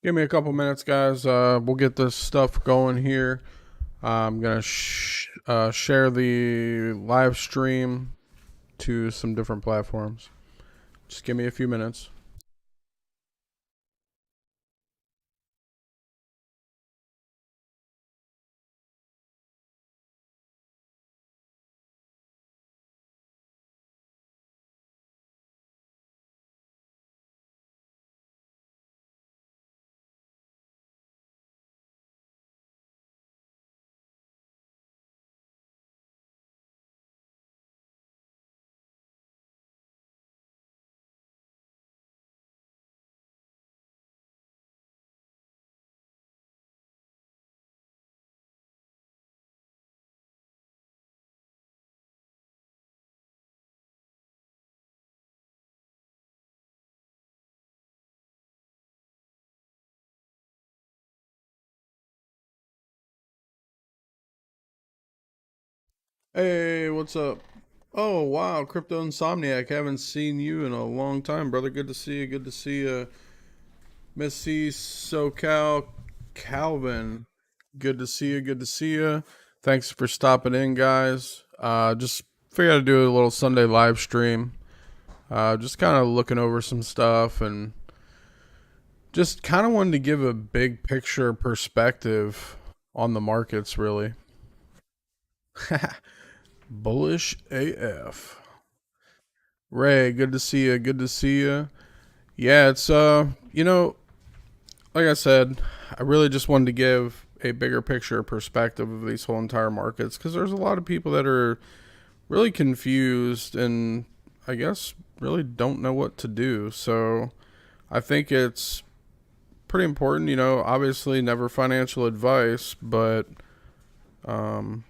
Give me a couple minutes, guys. We'll get this stuff going here. I'm gonna share the live stream to some different platforms. Just give me a few minutes. Hey, what's up? Oh wow, Crypto Insomniac. Haven't seen you in a long time, brother. Good to see you. Good to see you, Missy SoCal Calvin. Good to see you. Good to see you. Thanks for stopping in, guys. Just figured I'd do a little Sunday live stream. Just kind of looking over some stuff and just kind of wanted to give a big picture perspective on the markets, really. Bullish AF. Ray, good to see you. Good to see you. Yeah, it's like I said, I really just wanted to give a bigger picture perspective of these whole entire markets because there's a lot of people that are really confused and I guess really don't know what to do. So I think it's pretty important, obviously never financial advice, but um,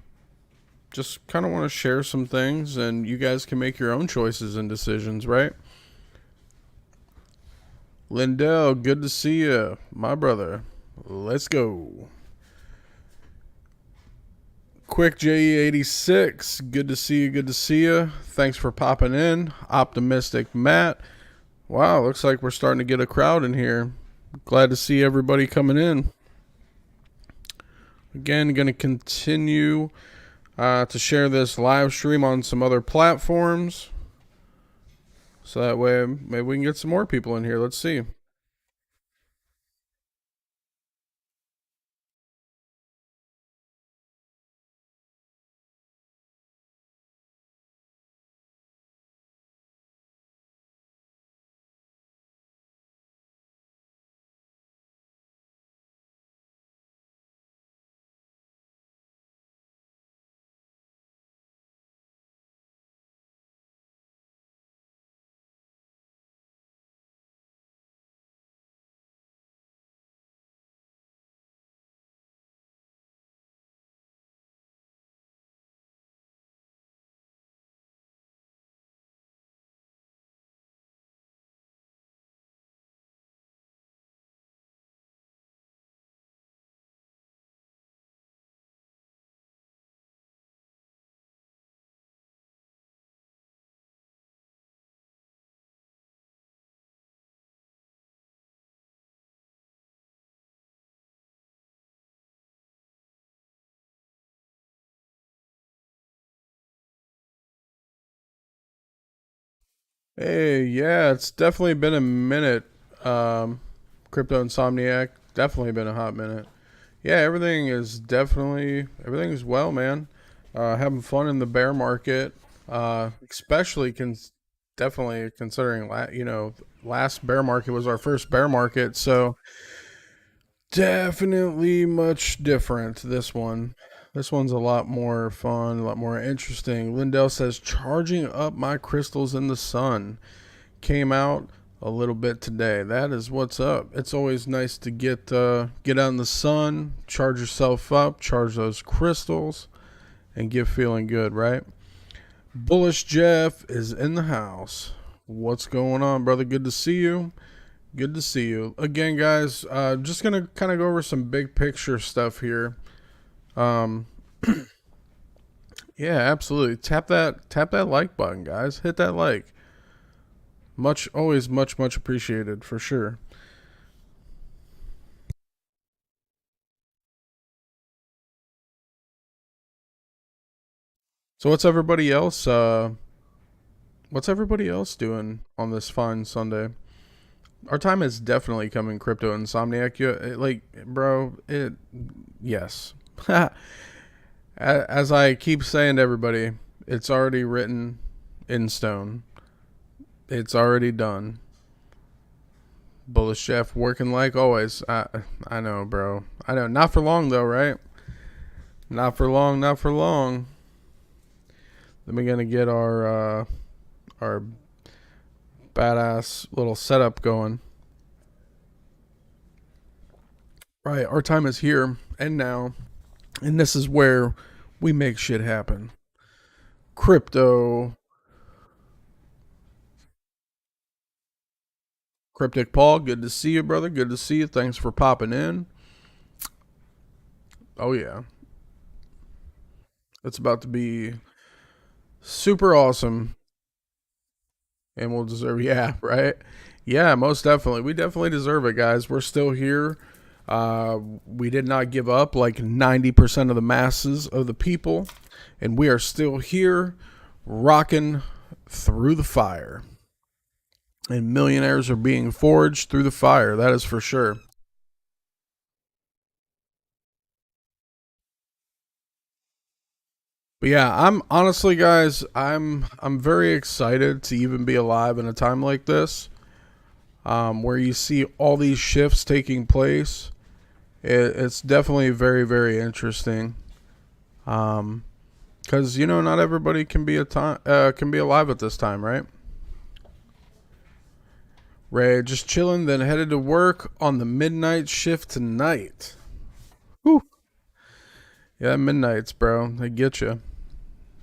just kind of want to share some things and you guys can make your own choices and decisions, right? Lindell, good to see you, my brother. Let's go. Quick JE86, good to see you, good to see you. Thanks for popping in. Optimistic Matt. Wow, looks like we're starting to get a crowd in here. Glad to see everybody coming in. Again, going to continue to share this live stream on some other platforms. So that way, maybe we can get some more people in here. Let's see. Hey, yeah, it's definitely been a minute. Um, Crypto Insomniac, definitely been a hot minute. Yeah, everything's well, man. Having fun in the bear market, especially definitely considering last bear market was our first bear market, so definitely much different. This one's a lot more fun, a lot more interesting. Lindell says charging up my crystals in the sun came out a little bit today. That is what's up. It's always nice to get out in the sun, charge yourself up, charge those crystals, and get feeling good, right? Bullish Jeff is in the house. What's going on, brother? Good to see you. Good to see you again, guys. Just gonna kind of go over some big picture stuff here. Um, yeah, absolutely. Tap that like button, guys. Hit that like. Much, always much appreciated for sure. So what's everybody else doing on this fine Sunday? Our time is definitely coming, Crypto Insomniac. Bro, it yes. As I keep saying to everybody, it's already written in stone. It's already done. Bullish Chef working like always. I know, bro. I know. Not for long though, right? Not for long. Not for long. Then we're gonna get our badass little setup going. Right, our time is here and now, and this is where we make shit happen. Crypto, Cryptic Paul, good to see you, brother. Good to see you. Thanks for popping in. Oh yeah, it's about to be super awesome, and we'll deserve. Yeah, right. Yeah, most definitely. We definitely deserve it, guys. We're still here. We did not give up like 90% of the masses of the people, and we are still here, rocking through the fire. And millionaires are being forged through the fire. That is for sure. But yeah, I'm honestly, guys, I'm very excited to even be alive in a time like this, where you see all these shifts taking place. It's definitely very very interesting. Um, because not everybody can be a time can be alive at this time, right? Ray just chilling, then headed to work on the midnight shift tonight. Whew. Yeah, midnights, bro. They get you.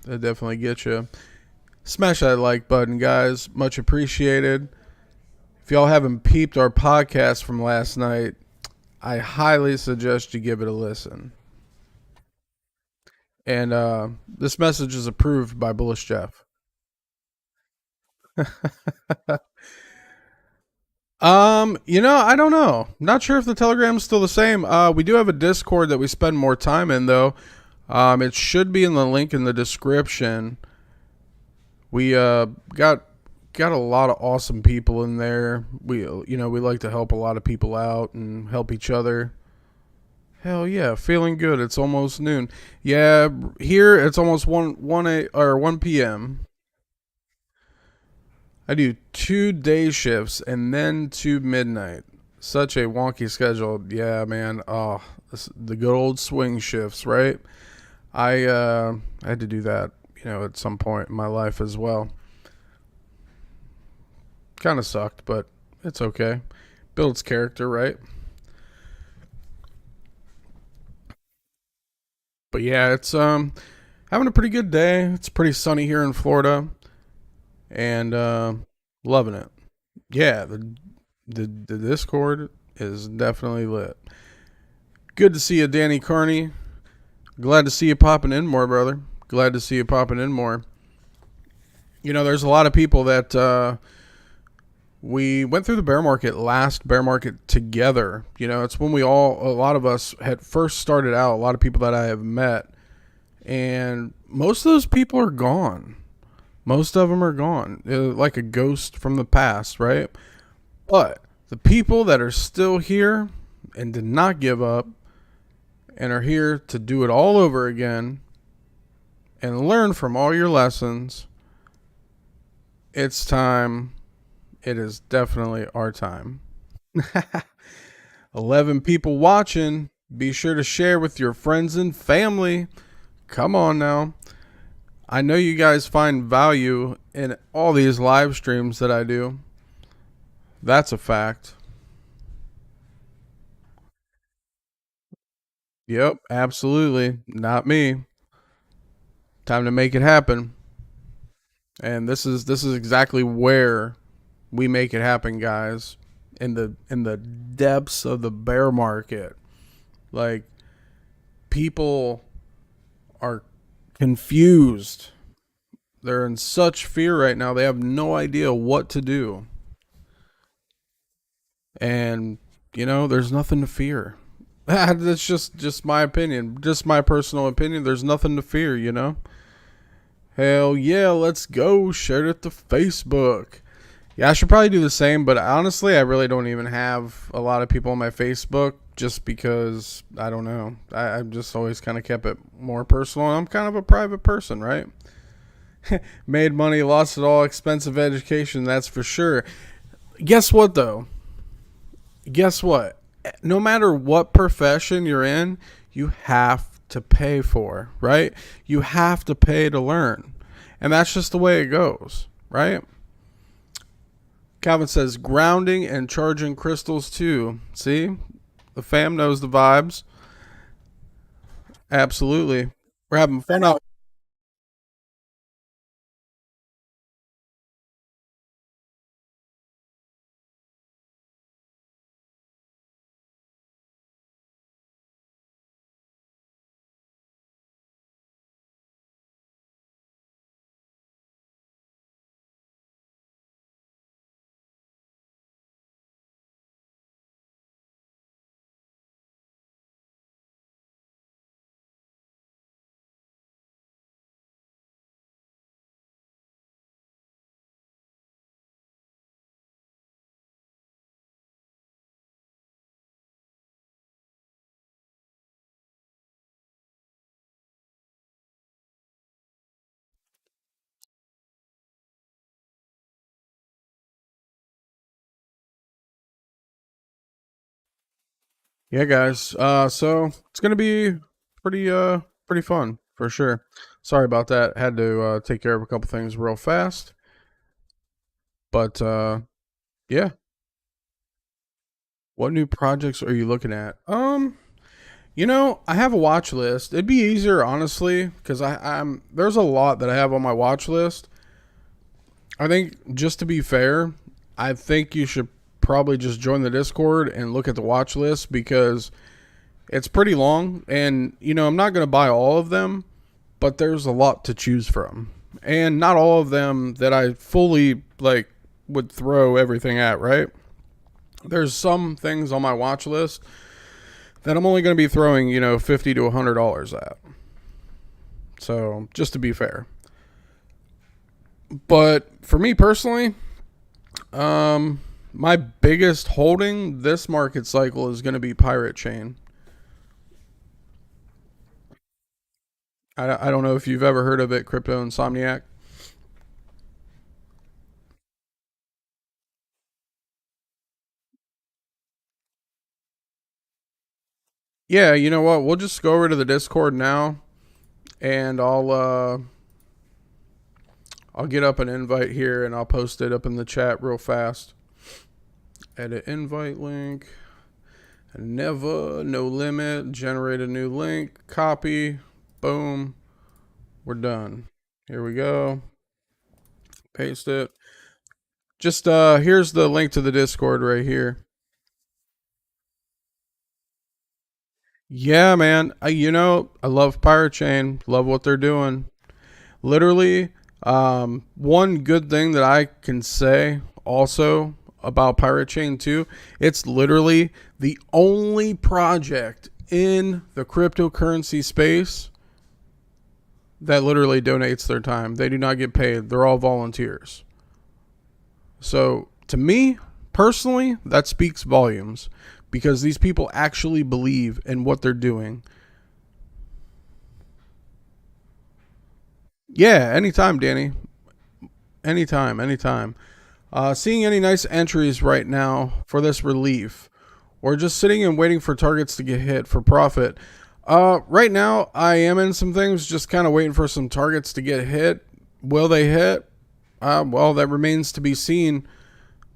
They definitely get you. Smash that like button, guys. Much appreciated. If y'all haven't peeped our podcast from last night, I highly suggest you give it a listen. And this message is approved by Bullish Jeff. I don't know. Not sure if the Telegram's still the same. We do have a Discord that we spend more time in though. It should be in the link in the description. We got a lot of awesome people in there. We like to help a lot of people out and help each other. Hell yeah, feeling good. It's almost noon. Yeah, here it's almost one p.m. I do 2 day shifts and then to midnight. Such a wonky schedule. Yeah, man. Oh, the good old swing shifts, right? I had to do that, at some point in my life as well. Kind of sucked, but it's okay. Builds character, right? But yeah, it's having a pretty good day. It's pretty sunny here in Florida, and loving it. Yeah, the Discord is definitely lit. Good to see you, Danny Carney. Glad to see you popping in more, brother. Glad to see you popping in more. There's a lot of people that we went through the bear market, last bear market together. It's when a lot of us had first started out, a lot of people that I have met, and most of those people are gone. Most of them are gone, like a ghost from the past, right? But the people that are still here and did not give up and are here to do it all over again and learn from all your lessons, it's time. It is definitely our time. 11 people watching. Be sure to share with your friends and family. Come on now. I know you guys find value in all these live streams that I do. That's a fact. Yep, absolutely. Not me. Time to make it happen. And this is exactly where we make it happen, guys. In the depths of the bear market. Like, people are confused. They're in such fear right now. They have no idea what to do. And there's nothing to fear. That's just my opinion, just my personal opinion. There's nothing to fear. Hell yeah, let's go. Share it to Facebook. Yeah, I should probably do the same, but honestly, I really don't even have a lot of people on my Facebook just because I don't know. I've just always kind of kept it more personal. I'm kind of a private person, right? Made money, lost it all, expensive education, that's for sure. Guess what, though? Guess what? No matter what profession you're in, you have to pay for, right? You have to pay to learn. And that's just the way it goes, right? Calvin says grounding and charging crystals too. See? The fam knows the vibes. Absolutely. We're having fun out. Yeah, guys. So it's gonna be pretty pretty fun for sure. Sorry about that. Had to take care of a couple things real fast. But yeah. What new projects are you looking at? I have a watch list. It'd be easier, honestly, because I'm there's a lot that I have on my watch list. I think just to be fair, I think you should probably just join the Discord and look at the watch list because it's pretty long, and I'm not gonna buy all of them, but there's a lot to choose from, and not all of them that I fully like would throw everything at. Right? There's some things on my watch list that I'm only going to be throwing, $50 to $100 at. So just to be fair, but for me personally, my biggest holding this market cycle is going to be Pirate Chain. I don't know if you've ever heard of it, Crypto Insomniac. Yeah, you know what? We'll just go over to the Discord now, and I'll get up an invite here, and I'll post it up in the chat real fast. Edit invite link. Never, no limit. Generate a new link. Copy. Boom. We're done. Here we go. Paste it. Just here's the link to the Discord right here. Yeah, man. I love Pirate Chain. Love what they're doing. Literally, one good thing that I can say also about Pirate Chain 2, it's literally the only project in the cryptocurrency space that literally donates their time. They do not get paid. They're all volunteers. So, to me, personally, that speaks volumes because these people actually believe in what they're doing. Yeah, anytime, Danny. Anytime, anytime. Seeing any nice entries right now for this relief, or just sitting and waiting for targets to get hit for profit. Right now, I am in some things, just kind of waiting for some targets to get hit. Will they hit? Well, that remains to be seen.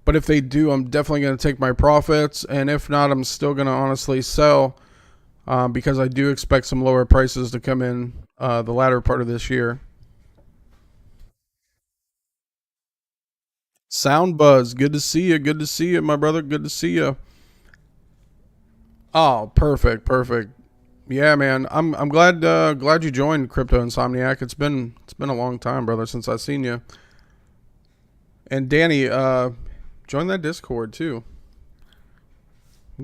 But if they do, I'm definitely going to take my profits. And if not, I'm still going to honestly sell because I do expect some lower prices to come in the latter part of this year. Sound Buzz, good to see you. Good to see you, my brother. Good to see you. Oh, perfect, perfect. Yeah, man. I'm glad you joined Crypto Insomniac. It's been a long time, brother, since I've seen you. And Danny, join that Discord too.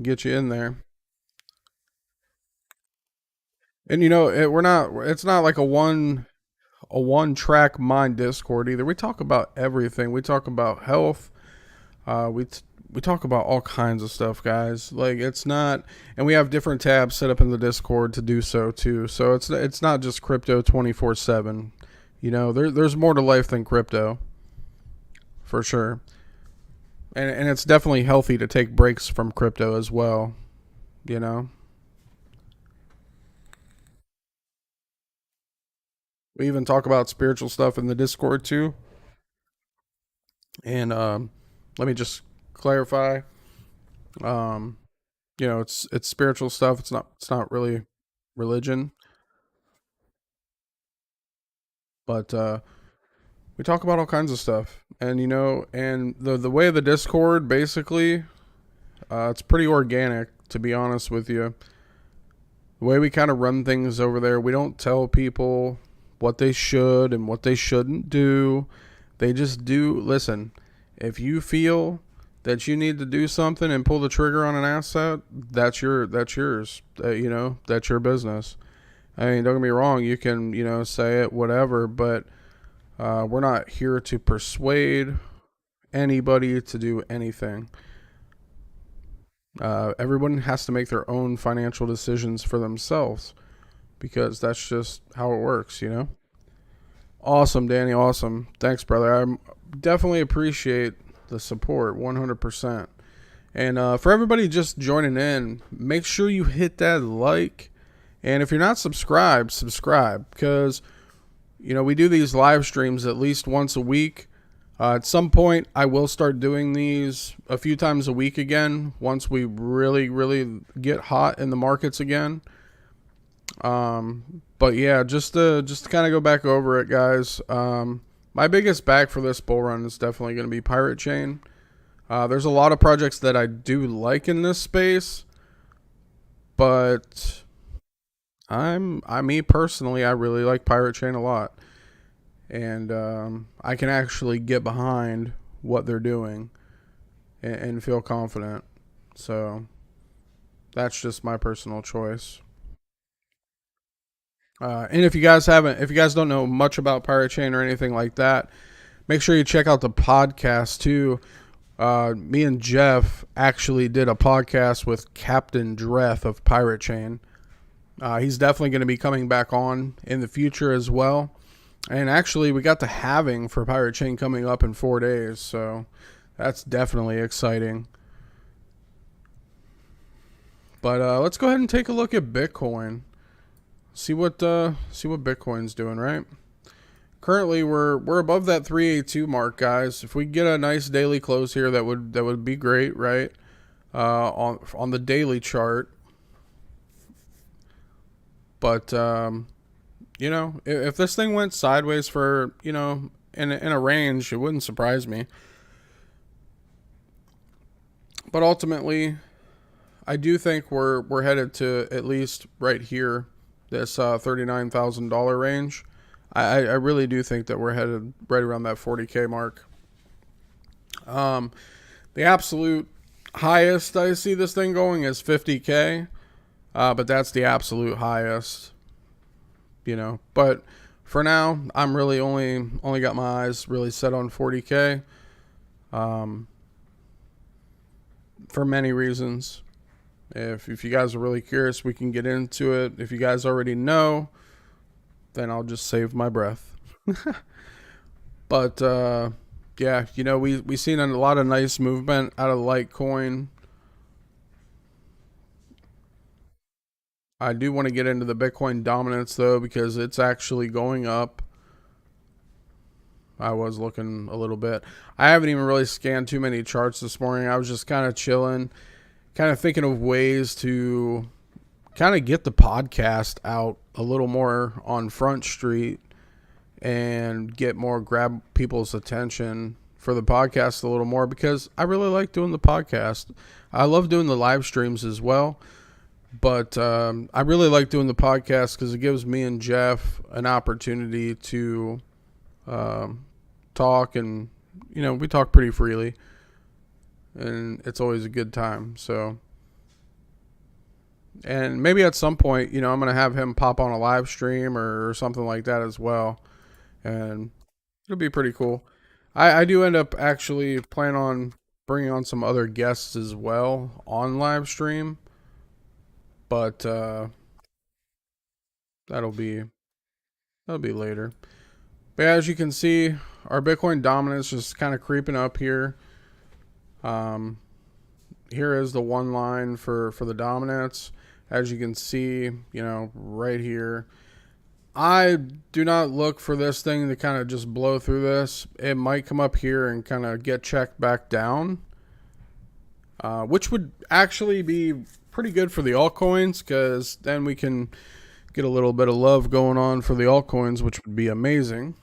Get you in there. And we're not. It's not like a one-track mind Discord either. We talk about everything. We talk about health. We talk about all kinds of stuff, guys. Like it's not, and we have different tabs set up in the Discord to do so too. So it's not just crypto 24/7. You know, there's more to life than crypto, for sure. And it's definitely healthy to take breaks from crypto as well. You know, we even talk about spiritual stuff in the Discord too. And let me just clarify. Um, you know, it's spiritual stuff. It's not really religion, but we talk about all kinds of stuff. And you know, and the way of the Discord basically, it's pretty organic to be honest with you. The way we kind of run things over there, we don't tell people what they should and what they shouldn't do. They just do. Listen, if you feel that you need to do something and pull the trigger on an asset, that's yours. You know, that's your business. I mean, don't get me wrong. You can, you know, say it, whatever, but we're not here to persuade anybody to do anything. Everyone has to make their own financial decisions for themselves because that's just how it works, you know? Awesome, Danny. Awesome. Thanks, brother. I definitely appreciate the support 100%. And for everybody just joining in, make sure you hit that like. And if you're not subscribed, subscribe because, you know, we do these live streams at least once a week. At some point, I will start doing these a few times a week again once we really, really get hot in the markets again. But yeah, just to kind of go back over it, guys. My biggest back for this bull run is definitely going to be Pirate Chain. There's a lot of projects that I do like in this space, but me personally, I really like Pirate Chain a lot, and I can actually get behind what they're doing and feel confident. So that's just my personal choice. And if you guys don't know much about Pirate Chain or anything like that, make sure you check out the podcast too. Me and Jeff actually did a podcast with Captain Dreth of Pirate Chain. He's definitely going to be coming back on in the future as well. And actually, we got the halving for Pirate Chain coming up in 4 days, so that's definitely exciting. But let's go ahead and take a look at Bitcoin. See what Bitcoin's doing, right? Currently, we're above that 382 mark, guys. If we get a nice daily close here, that would be great, right? On the daily chart. But you know, if this thing went sideways for, you know, in a range, it wouldn't surprise me. But ultimately, I do think we're headed to at least right here, this $39,000 range. I really do think that we're headed right around that 40K mark. The absolute highest I see this thing going is 50K, but that's the absolute highest, you know. But for now, I'm really only got my eyes really set on 40K, for many reasons. If you guys are really curious, we can get into it. If you guys already know, then I'll just save my breath. But yeah, you know, we seen a lot of nice movement out of Litecoin. I do want to get into the Bitcoin dominance though, because it's actually going up. I was looking a little bit. I haven't even really scanned too many charts this morning. I was just kind of chilling, kind of thinking of ways to kind of get the podcast out a little more on Front Street and grab people's attention for the podcast a little more, because I really like doing the podcast. I love doing the live streams as well, but I really like doing the podcast because it gives me and Jeff an opportunity to talk, and you know, we talk pretty freely, and it's always a good time. So, and maybe at some point, you know, I'm gonna have him pop on a live stream or something like that as well. and it'll be pretty cool. I do end up actually plan on bringing on some other guests as well on live stream, but that'll be that'll be later. But yeah, as you can see, our Bitcoin dominance just kind of creeping up here. Um, Here is the one line for the dominance. As you can see, right here. I do not look for this thing to kind of just blow through this. It might come up here and kind of get checked back down, which would actually be pretty good for the altcoins because then we can get a little bit of love going on for the altcoins, which would be amazing.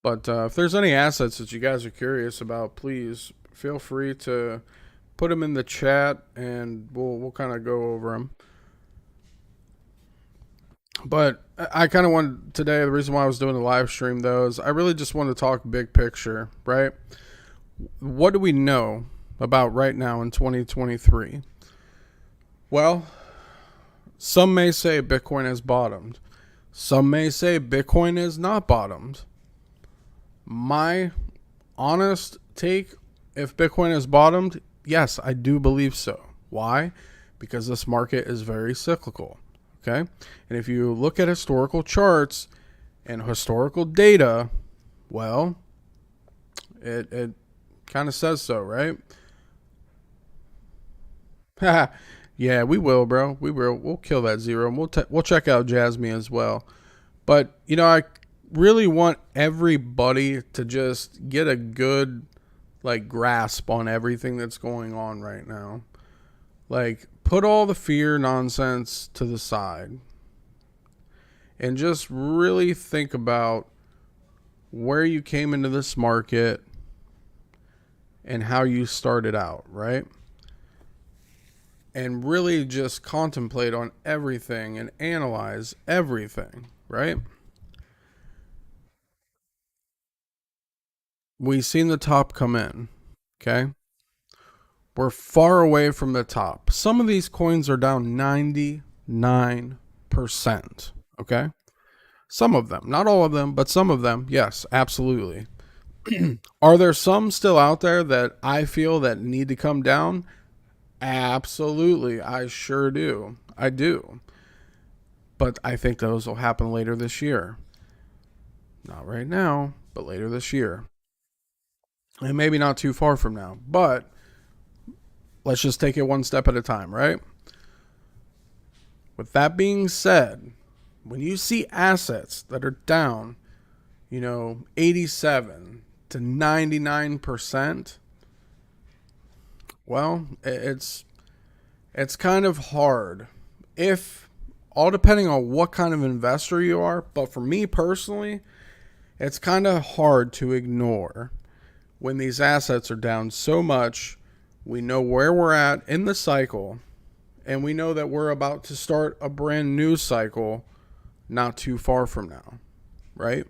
But if there's any assets that you guys are curious about, please feel free to put them in the chat, and we'll kind of go over them. But I kind of want today. The reason why I was doing the live stream though is I really just want to talk big picture, right? What do we know about right now in 2023? Well, some may say Bitcoin has bottomed. Some may say Bitcoin is not bottomed. My honest take, if Bitcoin has bottomed, yes, I do believe so. Why? Because this market is very cyclical. Okay? And if you look at historical charts and historical data, well, it kind of says so, right? Yeah, we will, bro. We will. We'll kill that zero, and we'll check out Jasmine as well. But I really want everybody to just get a good grasp on everything that's going on right now. Like, put all the fear nonsense to the side and just really think about where you came into this market and how you started out, right? And really just contemplate on everything and analyze everything, right? We've seen the top come in, okay? We're far away from the top. Some of these coins are down 99%, okay? Some of them, not all of them, but some of them, yes, absolutely. Are there some still out there that I feel that need to come down? Absolutely, I sure do. I do. But I think those will happen later this year. Not right now, but later this year. And maybe not too far from now. But let's just take it one step at a time, right? With that being said, when you see assets that are down, 87 to 99%, well, it's kind of hard. If all depending on what kind of investor you are, but for me personally, it's kind of hard to ignore when these assets are down so much. We know where we're at in the cycle, and we know that we're about to start a brand new cycle not too far from now, right?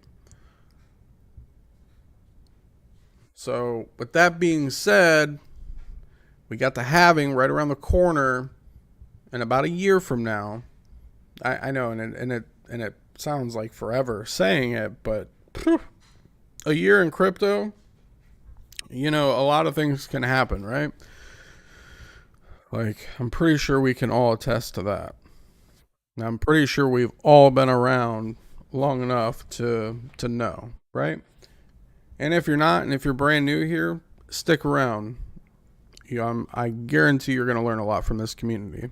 So, with that being said, we got the halving right around the corner, and about a year from now, I know, and it sounds like forever saying it, but a year in crypto, a lot of things can happen, right? Like, I'm pretty sure we can all attest to that. I'm pretty sure we've all been around long enough to know, right? And if you're not, and if you're brand new here, stick around. I guarantee you're going to learn a lot from this community.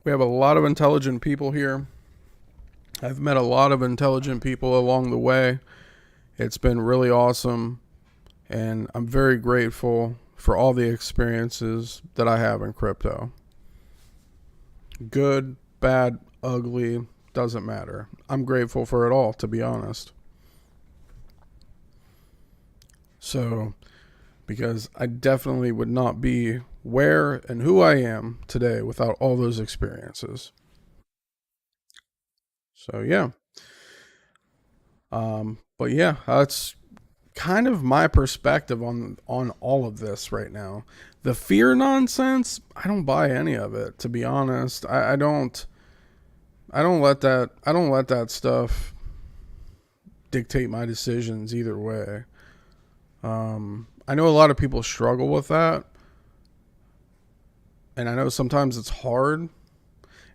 We have a lot of intelligent people here. I've met a lot of intelligent people along the way. It's been really awesome, and I'm very grateful for all the experiences that I have in crypto. Good, bad, ugly, doesn't matter. I'm grateful for it all, to be honest. So, because I definitely would not be where and who I am today without all those experiences. So, yeah. But yeah, that's kind of my perspective on all of this right now. The fear nonsense, I don't buy any of it, to be honest. I don't let that stuff dictate my decisions either way. I know a lot of people struggle with that, and I know sometimes it's hard,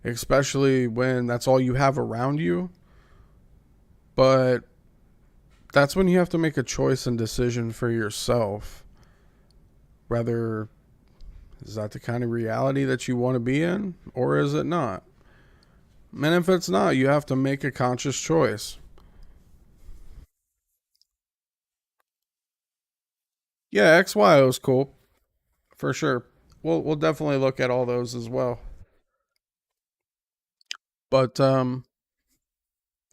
especially when that's all you have around you. But that's when you have to make a choice and decision for yourself. Whether is that the kind of reality that you want to be in, or is it not? And if it's not, you have to make a conscious choice. Yeah, XYO is cool for sure. We'll definitely look at all those as well. But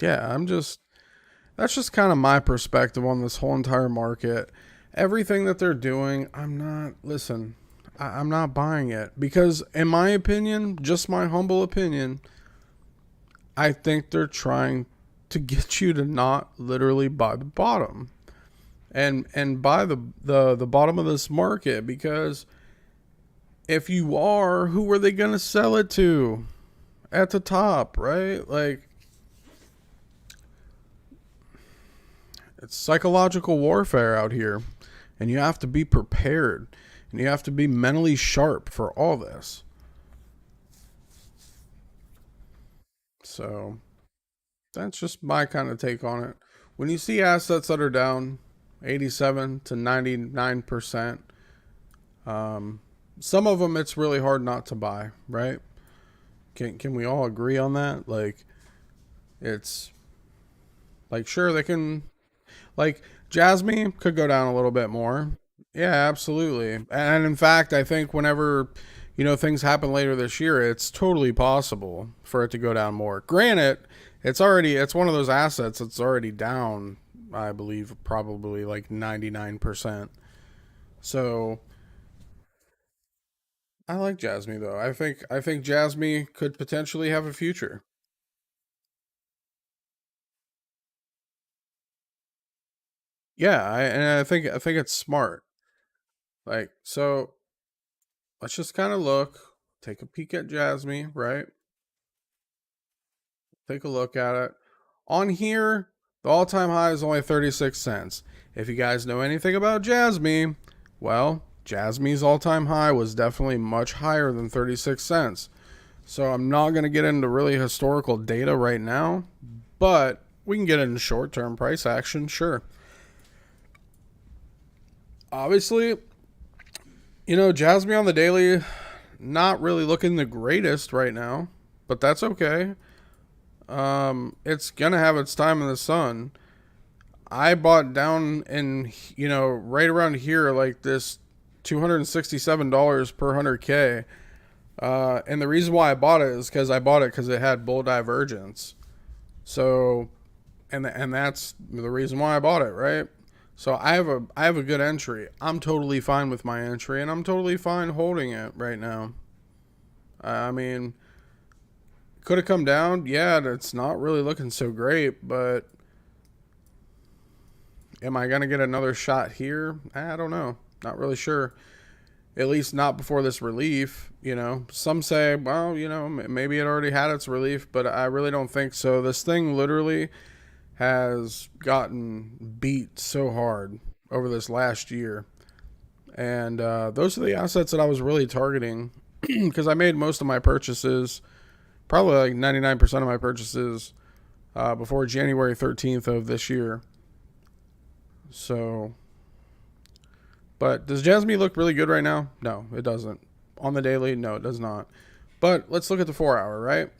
yeah, I'm just that's just kind of my perspective on this whole entire market. Everything that they're doing, I'm not listen. I'm not buying it because, in my opinion, just my humble opinion, I think they're trying to get you to not literally buy the bottom and buy the bottom of this market, because if you are, who are they going to sell it to at the top, right? Like, it's psychological warfare out here, and you have to be prepared and you have to be mentally sharp for all this. So, that's just my kind of take on it. When you see assets that are down 87 to 99%, um, some of them it's really hard not to buy, right? Can we all agree on that? Like, it's like, sure, they can, like, Jasmine could go down a little bit more. Yeah, absolutely. And in fact, I think whenever, things happen later this year, it's totally possible for it to go down more. Granted, it's one of those assets that's already down, I believe, probably like 99%. So I like Jasmine though. I think Jasmine could potentially have a future. Yeah, and I think it's smart. Like, so let's just kind of take a peek at Jasmine, right? Take a look at it. On here, the all-time high is only 36 cents. If you guys know anything about Jasmine, well, Jasmine's all-time high was definitely much higher than 36 cents. So I'm not going to get into really historical data right now, but we can get into short-term price action, sure. Obviously, Jasmine on the daily, not really looking the greatest right now, but that's okay. It's gonna have its time in the sun. I bought down in right around here, like this $267 per 100K. And the reason why I bought it is because I bought it because it had bull divergence. So, and that's the reason why I bought it, right? So I have a good entry. I'm totally fine with my entry, and I'm totally fine holding it right now. I mean, could have come down. Yeah, it's not really looking so great, but am I gonna get another shot here? I don't know. Not really sure. At least not before this relief. Some say, well, maybe it already had its relief, but I really don't think so. This thing literally has gotten beat so hard over this last year. And those are the assets that I was really targeting because I made most of my purchases, probably like 99% of my purchases, before January 13th of this year. So, but does Jasmine look really good right now? No, it doesn't. On the daily, no, it does not. But let's look at the 4 hour, right?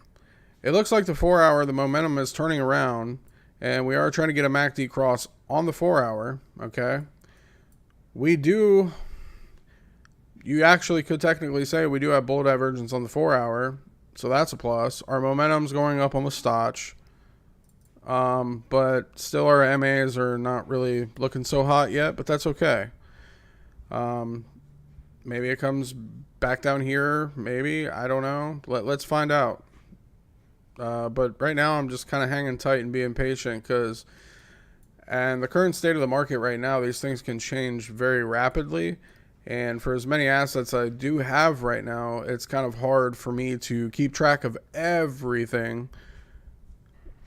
It looks like the 4 hour, the momentum is turning around, and we are trying to get a MACD cross on the 4 hour, okay? We do, you actually could technically say we do have bull divergence on the 4 hour, so that's a plus. Our momentum's going up on the Stotch, but still our MAs are not really looking so hot yet, but that's okay. Um, Maybe it comes back down here, maybe, I don't know. Let's find out. But right now I'm just kind of hanging tight and being patient because And the current state of the market right now, these things can change very rapidly. And for as many assets I do have right now, it's kind of hard for me to keep track of everything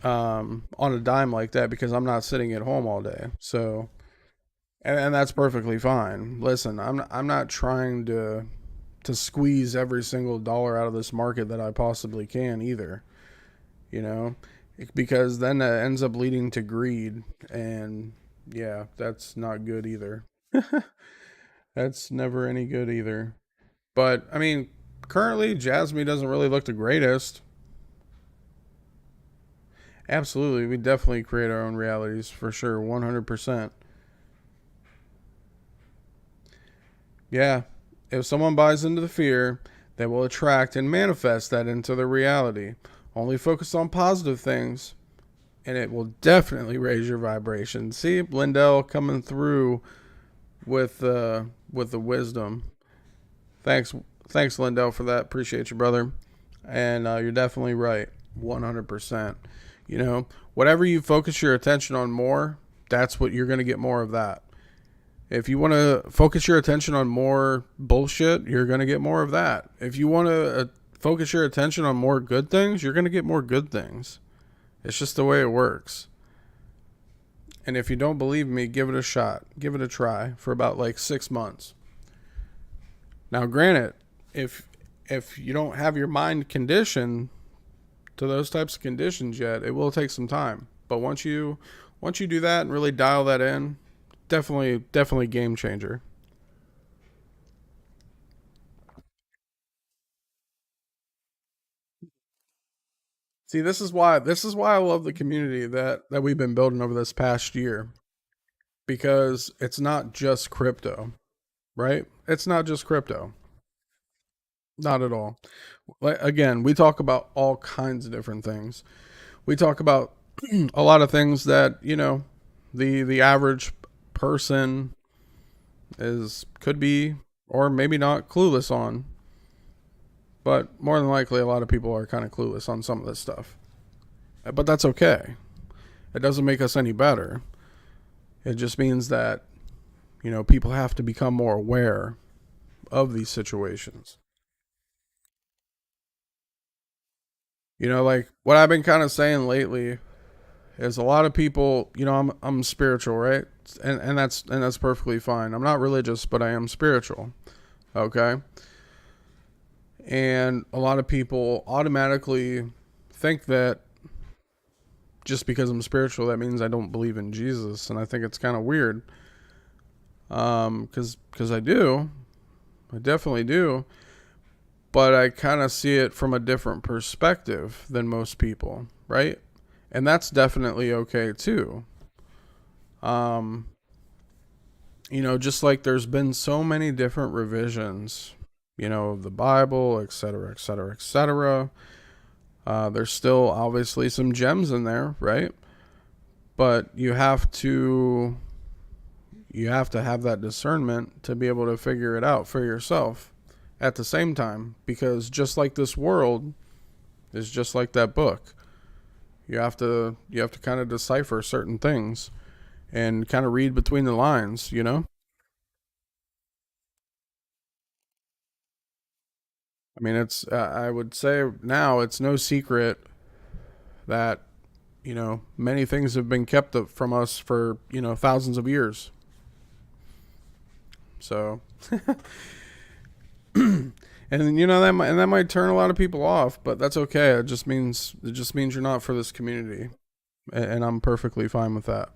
on a dime like that because I'm not sitting at home all day. So, and that's perfectly fine. Listen, I'm not trying to squeeze every single dollar out of this market that I possibly can either. You know, because then that ends up leading to greed, and yeah, that's not good either. That's never any good either. But I mean, currently Jasmine doesn't really look the greatest. Absolutely, we definitely create our own realities for sure, 100%. Yeah, if someone buys into the fear, they will attract and manifest that into their reality. Only focus on positive things, and it will definitely raise your vibration. See, Lindell coming through with the wisdom. Thanks, thanks, Lindell, for that. Appreciate you, brother. And you're definitely right, 100%. You know, whatever you focus your attention on more, that's what you're going to get more of that. If you want to focus your attention on more bullshit, you're going to get more of that. If you want to focus your attention on more good things, you're going to get more good things. It's just the way it works. And if you don't believe me, give it a shot. Give it a try for about like 6 months. Now, granted, if if you don't have your mind conditioned to those types of conditions yet, it will take some time. But once you do that and really dial that in, definitely game changer. See, this is why I love the community that we've been building over this past year, because it's not just crypto, right? It's not just crypto. Not at all. Like, again, we talk about all kinds of different things. We talk about a lot of things that, the average person is could be or maybe not clueless on, but more than likely a lot of people are kind of clueless on some of this stuff. But that's okay. It doesn't make us any better. It just means that, people have to become more aware of these situations. Like what I've been kind of saying lately is a lot of people, I'm spiritual, right? And that's perfectly fine. I'm not religious, but I am spiritual. Okay? And a lot of people automatically think that just because I'm spiritual, that means I don't believe in Jesus, and I think it's kind of weird. Because I definitely do, but I kind of see it from a different perspective than most people, right? And that's definitely okay too. Um, just like there's been so many different revisions, of the Bible, et cetera, et cetera, et cetera. There's still obviously some gems in there, right? But you have to have that discernment to be able to figure it out for yourself at the same time, because just like this world is just like that book. You have to kind of decipher certain things and kind of read between the lines. I mean, I would say now it's no secret that many things have been kept from us for thousands of years. So, and that might turn a lot of people off, but that's okay. It just means you're not for this community, and I'm perfectly fine with that.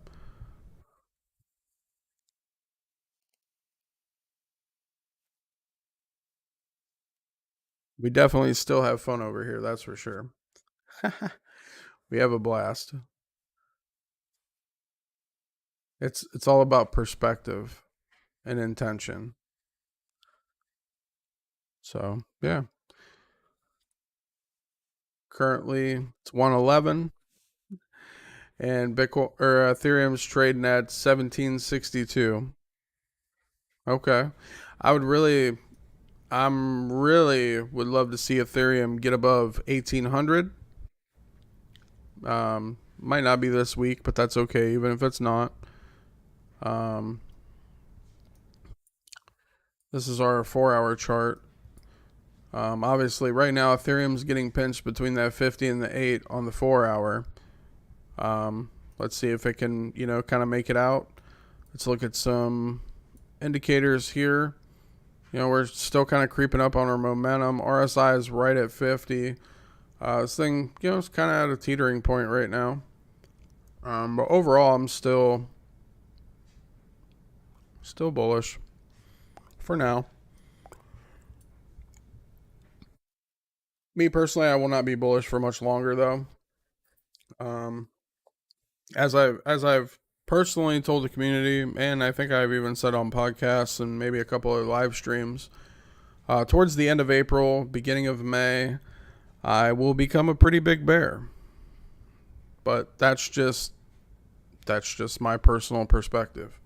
We definitely still have fun over here, that's for sure. We have a blast. It's all about perspective and intention. So yeah, currently it's 111, and Bitcoin or Ethereum's trading at 1762. Okay, I would really, I'm really would love to see Ethereum get above 1800. Might not be this week, but that's okay, even if it's not. Um, this is our 4 hour chart. Obviously, right now, Ethereum's getting pinched between that 50 and the 8 on the 4 hour. Let's see if it can, kind of make it out. Let's look at some indicators here. We're still kind of creeping up on our momentum. RSI is right at 50. This thing, it's kind of at a teetering point right now. But overall, I'm still bullish for now. Me personally, I will not be bullish for much longer though. Um, as I've personally told the community, and I think I've even said on podcasts and maybe a couple of live streams, towards the end of April, beginning of May, I will become a pretty big bear. But that's just my personal perspective.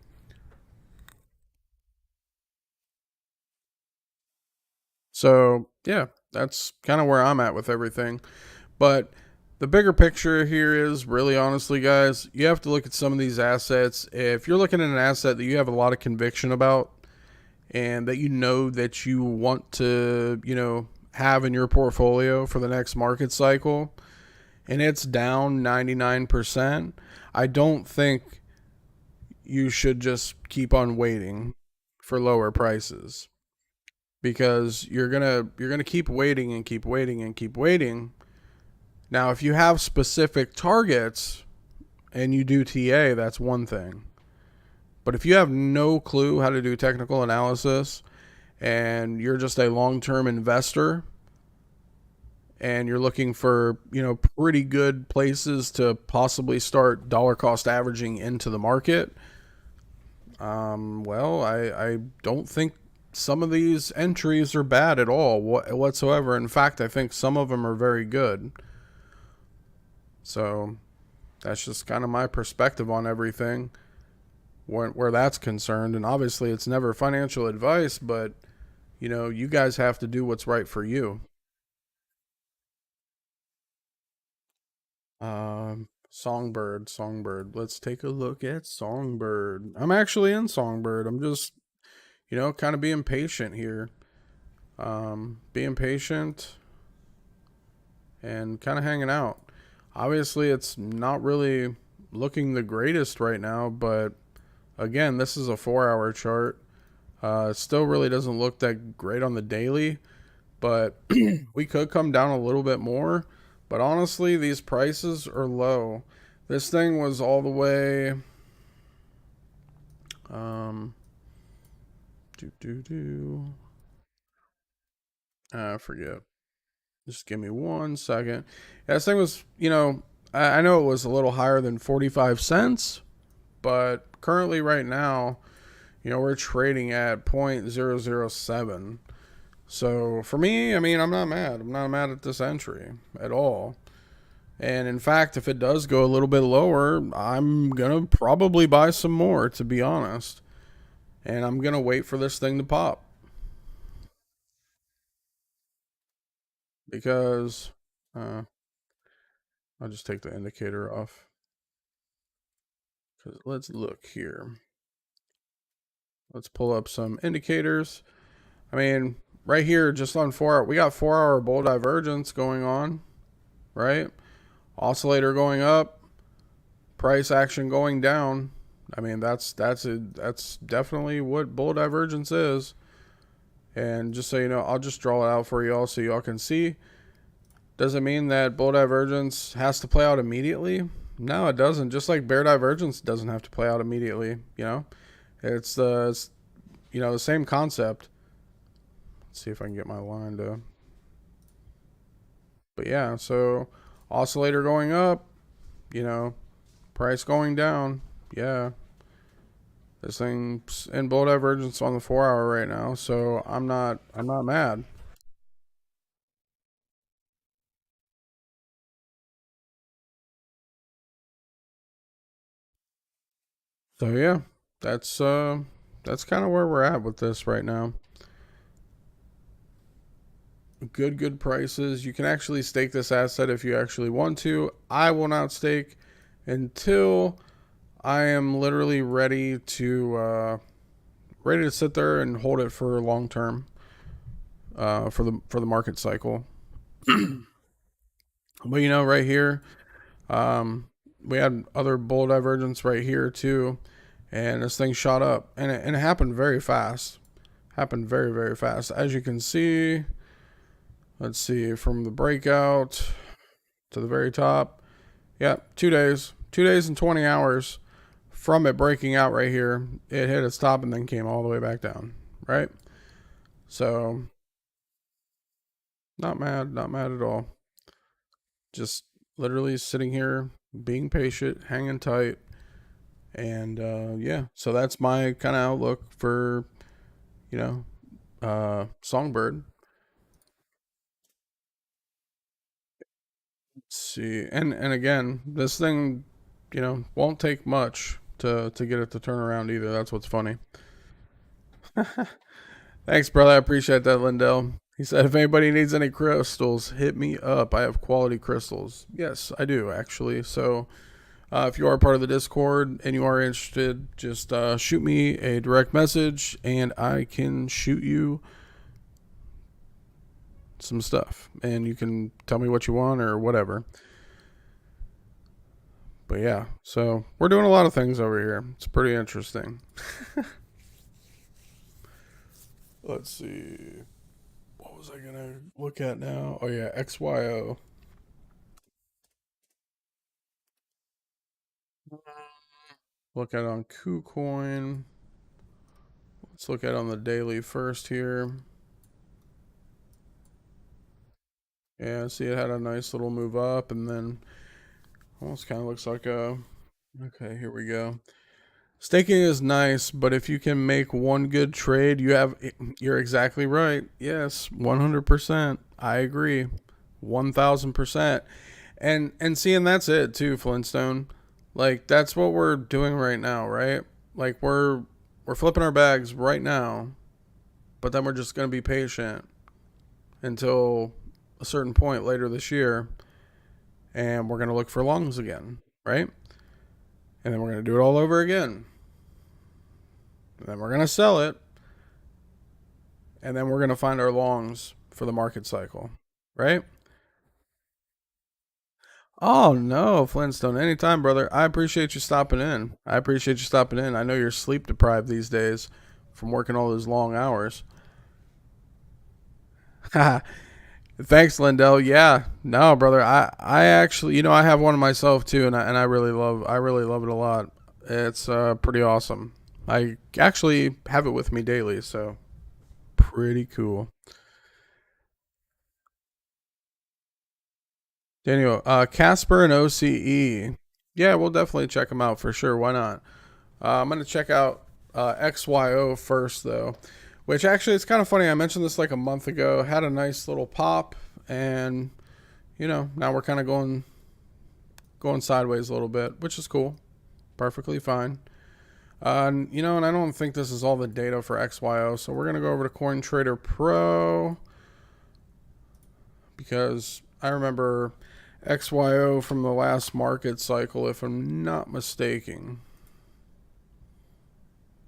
So yeah, that's kind of where I'm at with everything. But the bigger picture here is really honestly, guys, you have to look at some of these assets. If you're looking at an asset that you have a lot of conviction about and that that you want to, have in your portfolio for the next market cycle, and it's down 99%, I don't think you should just keep on waiting for lower prices because you're gonna keep waiting and keep waiting and keep waiting. Now, if you have specific targets and you do TA, that's one thing. But if you have no clue how to do technical analysis and you're just a long-term investor and you're looking for, pretty good places to possibly start dollar cost averaging into the market, well, I don't think some of these entries are bad at all whatsoever. In fact, I think some of them are very good. So that's just kind of my perspective on everything where that's concerned. And obviously, it's never financial advice, but you guys have to do what's right for you. Songbird. Let's take a look at Songbird. I'm actually in Songbird. I'm just, kind of being patient here. Being patient and kind of hanging out. Obviously, it's not really looking the greatest right now, but again, this is a 4 hour chart. It still really doesn't look that great on the daily, but we could come down a little bit more. But honestly, these prices are low. This thing was all the way. Um, I forget. Just give me 1 second. Yeah, this thing was, I know it was a little higher than 45 cents, but currently, right now, we're trading at 0.007. So for me, I mean, I'm not mad. I'm not mad at this entry at all. And in fact, if it does go a little bit lower, I'm going to probably buy some more, to be honest. And I'm going to wait for this thing to pop. Because uh, I'll just take the indicator off. Because let's look here. Let's pull up some indicators. I mean, right here, just on 4 hour, we got 4 hour bull divergence going on, right? Oscillator going up, price action going down. I mean, that's definitely what bull divergence is. And just so you know, I'll just draw it out for y'all so y'all can see. Doesn't mean that bull divergence has to play out immediately. No, it doesn't. Just like bear divergence doesn't have to play out immediately. It's the same concept. Let's see if I can get my line to. But yeah, so oscillator going up, price going down. Yeah, this thing's in bull divergence on the 4 hour right now, so I'm not mad. So yeah, that's uh that's kind of where we're at with this right now. Good prices. You can actually stake this asset if you actually want to. I will not stake until I am literally ready to sit there and hold it for long term for the market cycle. But right here, um, we had other bull divergence right here too, and this thing shot up, and it happened very fast. Happened very very fast, as you can see. Let's see, from the breakout to the very top. Yeah, 2 days, 2 days and 20 hours from it breaking out right here. It hit its top and then came all the way back down. Right. So not mad, not mad at all. Just literally sitting here, being patient, hanging tight, and yeah. So that's my kind of outlook for you know Songbird. Let's see, and again, this thing, won't take much to get it to turn around either. That's what's funny. Thanks, brother. I appreciate that, Lindell. He said, if anybody needs any crystals, hit me up. I have quality crystals. Yes, I do, actually. So if you are part of the Discord and you are interested, just shoot me a direct message and I can shoot you some stuff. And you can tell me what you want or whatever. But yeah, so we're doing a lot of things over here. It's pretty interesting. Let's see. What was I going to look at now? Oh, yeah, XYO. Look at it on KuCoin. Let's look at it on the daily first here. Yeah, see it had a nice little move up and then almost kind of looks like a... Okay, here we go. Staking is nice, but if you can make one good trade, you're exactly right. Yes, 100%. I agree. 1000%. And seeing that's it too, Flintstone. Like that's what we're doing right now, right? Like we're flipping our bags right now, but then we're just going to be patient until a certain point later this year and we're going to look for longs again, right? And then we're going to do it all over again. And then we're going to sell it. And then we're going to find our longs for the market cycle, right? Oh, no, Flintstone. Anytime, brother. I appreciate you stopping in. I appreciate you stopping in. I know you're sleep deprived these days from working all those long hours. Thanks, Lindell. Yeah, no, brother. I actually, I have one myself too, and I really love it a lot. It's pretty awesome. I actually have it with me daily, so pretty cool. Daniel, Casper and OCE. Yeah, we'll definitely check them out for sure. Why not? I'm gonna check out XYO first though, which actually it's kind of funny. I mentioned this like a month ago. Had a nice little pop, and now we're kind of going sideways a little bit, which is cool. Perfectly fine. And I don't think this is all the data for XYO, so we're gonna go over to CoinTrader Pro because I remember XYO from the last market cycle, if I'm not mistaken.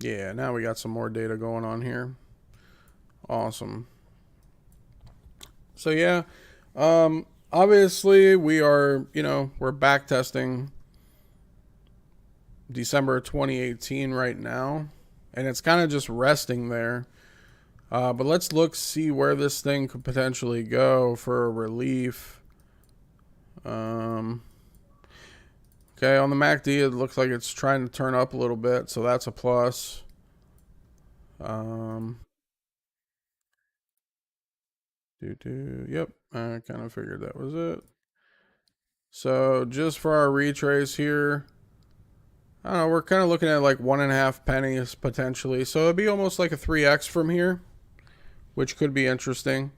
Yeah, now we got some more data going on here. Awesome. So yeah, obviously we are, we're back testing December 2018 right now, and it's kind of just resting there. But let's see where this thing could potentially go for a relief. Okay, on the MACD, it looks like it's trying to turn up a little bit, so that's a plus. Um, Yep, I kind of figured that was it. So just for our retrace here, I don't know, we're kind of looking at like 1.5 pennies potentially. So it'd be almost like a 3x from here, which could be interesting.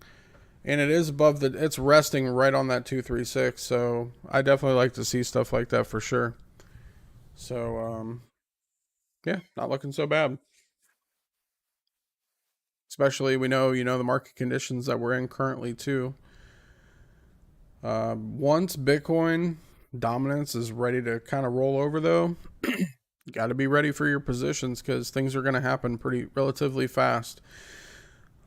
And it is above it's resting right on that 236. So I definitely like to see stuff like that for sure. So, yeah, not looking so bad. Especially we know, the market conditions that we're in currently too. Once Bitcoin dominance is ready to kind of roll over, though, you got to be ready for your positions because things are going to happen pretty relatively fast.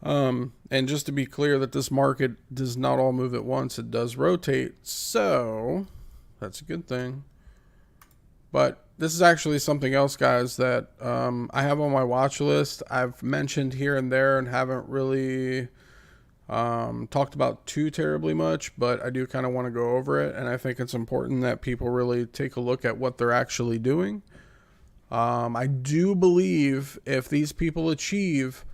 And just to be clear, that this market does not all move at once; it does rotate, so that's a good thing. But this is actually something else, guys, that I have on my watch list. I've mentioned here and there and haven't really talked about too terribly much, but I do kind of want to go over it. And I think it's important that people really take a look at what they're actually doing. I do believe if these people achieve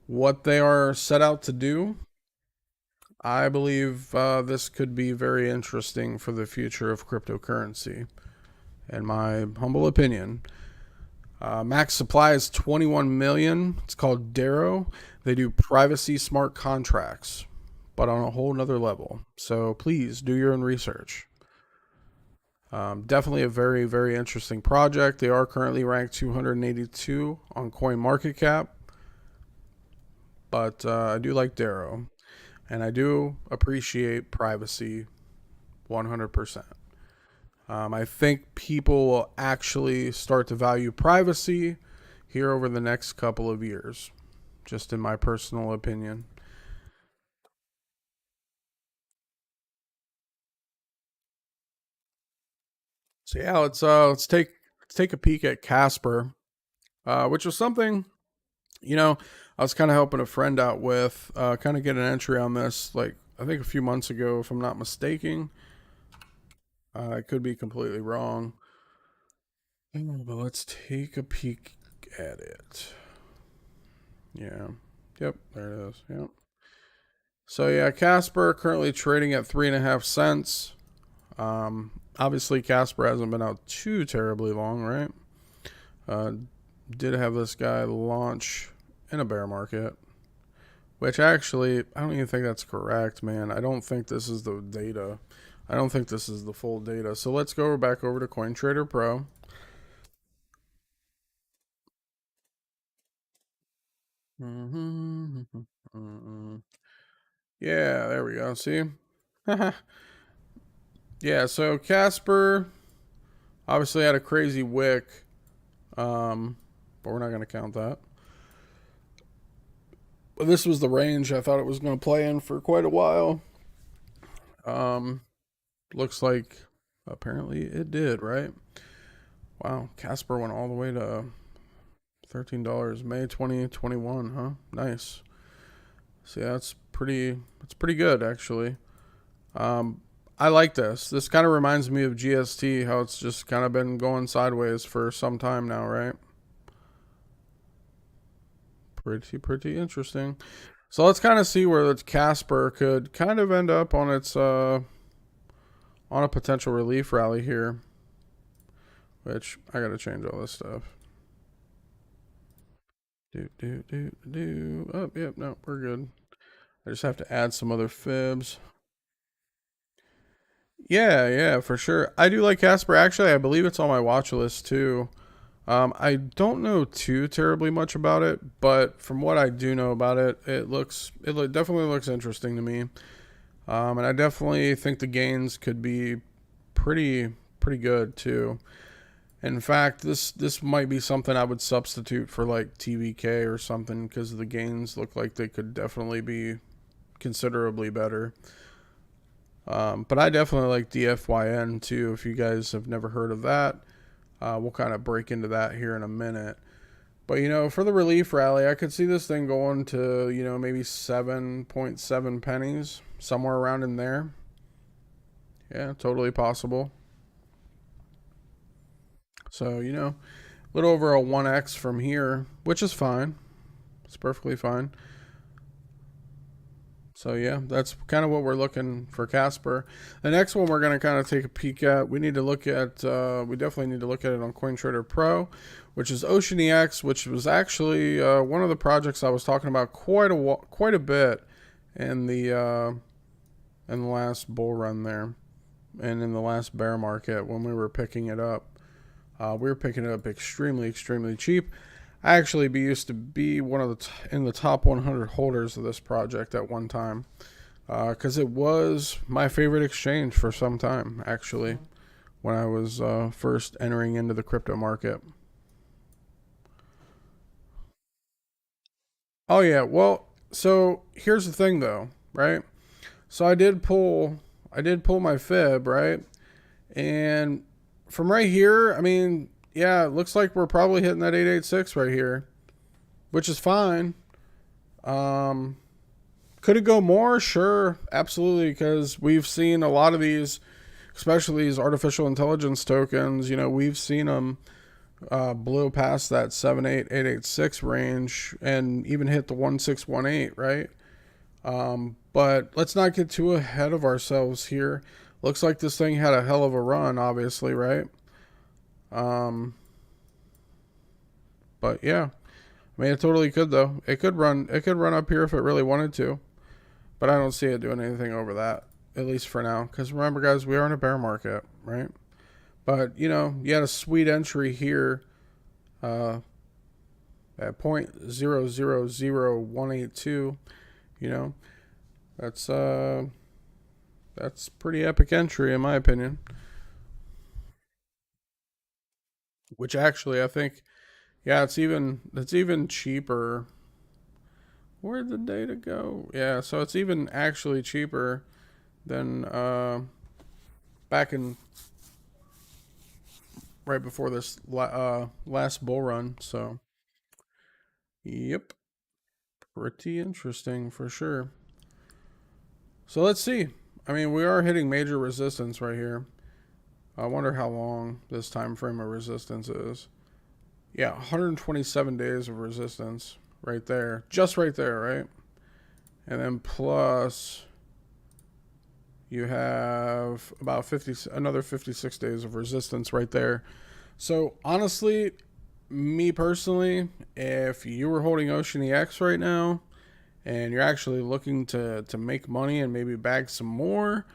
what they are set out to do, I believe this could be very interesting for the future of cryptocurrency, in my humble opinion. Max supply is 21 million. It's called Darrow. They do privacy smart contracts, but on a whole nother level. So please do your own research. Definitely a very, very interesting project. They are currently ranked 282 on CoinMarketCap, but I do like Darrow, and I do appreciate privacy 100%. I think people will actually start to value privacy here over the next couple of years, just in my personal opinion. So yeah, let's take a peek at Casper, which was something, you know I was kind of helping a friend out with, kind of get an entry on this, like I think a few months ago, if I'm not mistaken. I could be completely wrong. But let's take a peek at it. Yeah. Yep, there it is. Yep. So yeah, Casper currently trading at 3.5 cents. Obviously Casper hasn't been out too terribly long, right? Uh, did have this guy launch in a bear market, which actually I don't even think that's correct, man. I don't think this is the data. I don't think this is the full data. So let's go back over to CoinTrader Pro. Yeah, there we go. See? Yeah, so Casper obviously had a crazy wick, but we're not going to count that. But this was the range I thought it was going to play in for quite a while. Um, looks like apparently it did, right? Wow, Casper went all the way to $13, May 2021, huh? Nice. See, that's pretty good actually. Um, I like this. This kind of reminds me of GST, how it's just kind of been going sideways for some time now, right? Pretty interesting. So let's kind of see where the Casper could kind of end up on its on a potential relief rally here. Which I gotta change all this stuff. Do. Oh, yep, no, we're good. I just have to add some other fibs. Yeah, for sure. I do like Casper. Actually, I believe it's on my watch list too. I don't know too terribly much about it, but from what I do know about it, definitely looks interesting to me. And I definitely think the gains could be pretty good too. In fact, this might be something I would substitute for like TVK or something, because the gains look like they could definitely be considerably better. But I definitely like DFYN too. If you guys have never heard of that, we'll kind of break into that here in a minute. But for the relief rally, I could see this thing going to maybe 7.7 pennies, somewhere around in there. Yeah, totally possible. So a little over a 1x from here, which is fine. It's perfectly fine. So yeah, that's kind of what we're looking for Casper. The next one we're going to kind of take a peek at. We definitely need to look at it on CoinTrader Pro, which is OceanEX, which was actually one of the projects I was talking about quite a bit in the last bull run there, and in the last bear market when we were picking it up. We were picking it up extremely cheap. I actually used to be one of in the top 100 holders of this project at one time. because it was my favorite exchange for some time, actually, when I was first entering into the crypto market. Oh yeah, well, so here's the thing though, right? So I did pull my fib, right? And from right here, I mean, yeah, it looks like we're probably hitting that 886 right here, which is fine. Um, could it go more? Sure, absolutely, because we've seen a lot of these, especially these artificial intelligence tokens. You know, we've seen them blow past that 78886 range and even hit the 1618, right? But let's not get too ahead of ourselves here. Looks like this thing had a hell of a run, obviously, right? Um, but yeah, I mean, it totally could though. It could run. It could run up here if it really wanted to. But I don't see it doing anything over that, at least for now. Because remember, guys, we are in a bear market, right? But you know, you had a sweet entry here uh, at 0.000182. You know, that's that's pretty epic entry in my opinion. Which actually, I think, yeah, it's even cheaper. Where'd the data go? Yeah, so it's even actually cheaper than back in right before this last bull run. So, yep, pretty interesting for sure. So let's see. I mean, we are hitting major resistance right here. I wonder how long this time frame of resistance is. Yeah, 127 days of resistance right there, just right there, right? And then plus you have about 50 another 56 days of resistance right there. So honestly, me personally, if you were holding Ocean EX right now and you're actually looking to make money and maybe bag some more,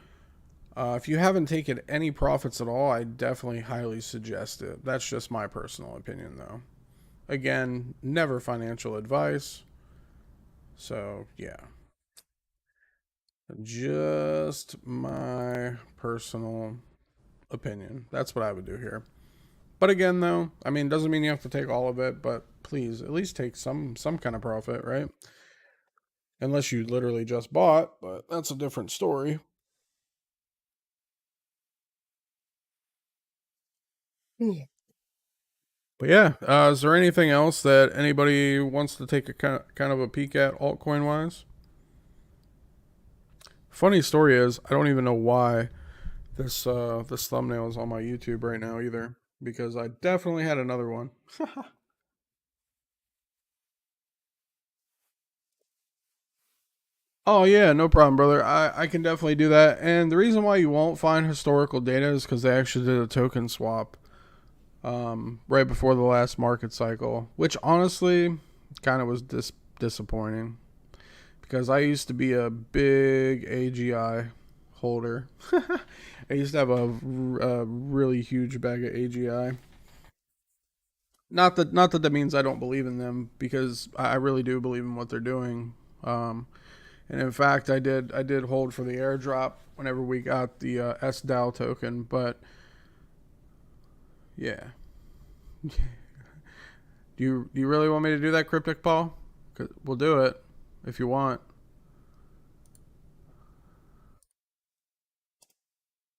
if you haven't taken any profits at all, I definitely highly suggest it. That's just my personal opinion, though. Again, never financial advice. So, yeah, just my personal opinion. That's what I would do here. But again, though, I mean, doesn't mean you have to take all of it, but please at least take some kind of profit, right? Unless you literally just bought, but that's a different story. But yeah, is there anything else that anybody wants to take a kind of a peek at altcoin wise? Funny story is, I don't even know why this thumbnail is on my YouTube right now either, because I definitely had another one. Oh yeah, no problem, brother. I can definitely do that. And the reason why you won't find historical data is because they actually did a token swap right before the last market cycle, which honestly kind of was disappointing because I used to be a big AGI holder. I used to have a really huge bag of AGI. Not that that means I don't believe in them because I really do believe in what they're doing. Um, and in fact, I did hold for the airdrop whenever we got the SDAO token. But yeah, do you really want me to do that, Cryptic Paul? 'Cause we'll do it if you want.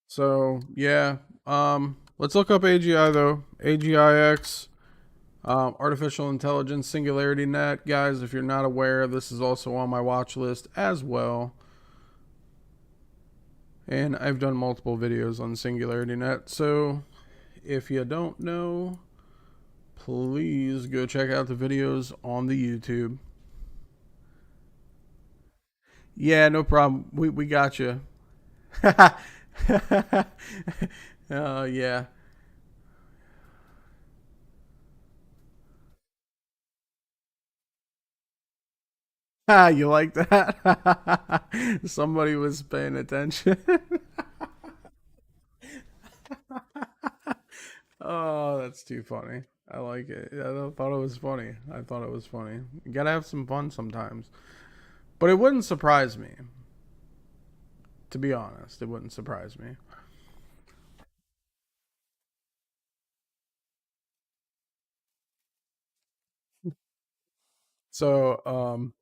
So yeah, let's look up AGI though. AGIX, artificial intelligence, Singularity Net, guys. If you're not aware, this is also on my watch list as well. And I've done multiple videos on Singularity Net. So if you don't know, please go check out the videos on the YouTube. Yeah, no problem. We got you. Yeah. Ah, you like that? Somebody was paying attention. Oh, that's too funny. I like it. I thought it was funny. I thought it was funny. You gotta have some fun sometimes. But it wouldn't surprise me. To be honest, it wouldn't surprise me. So,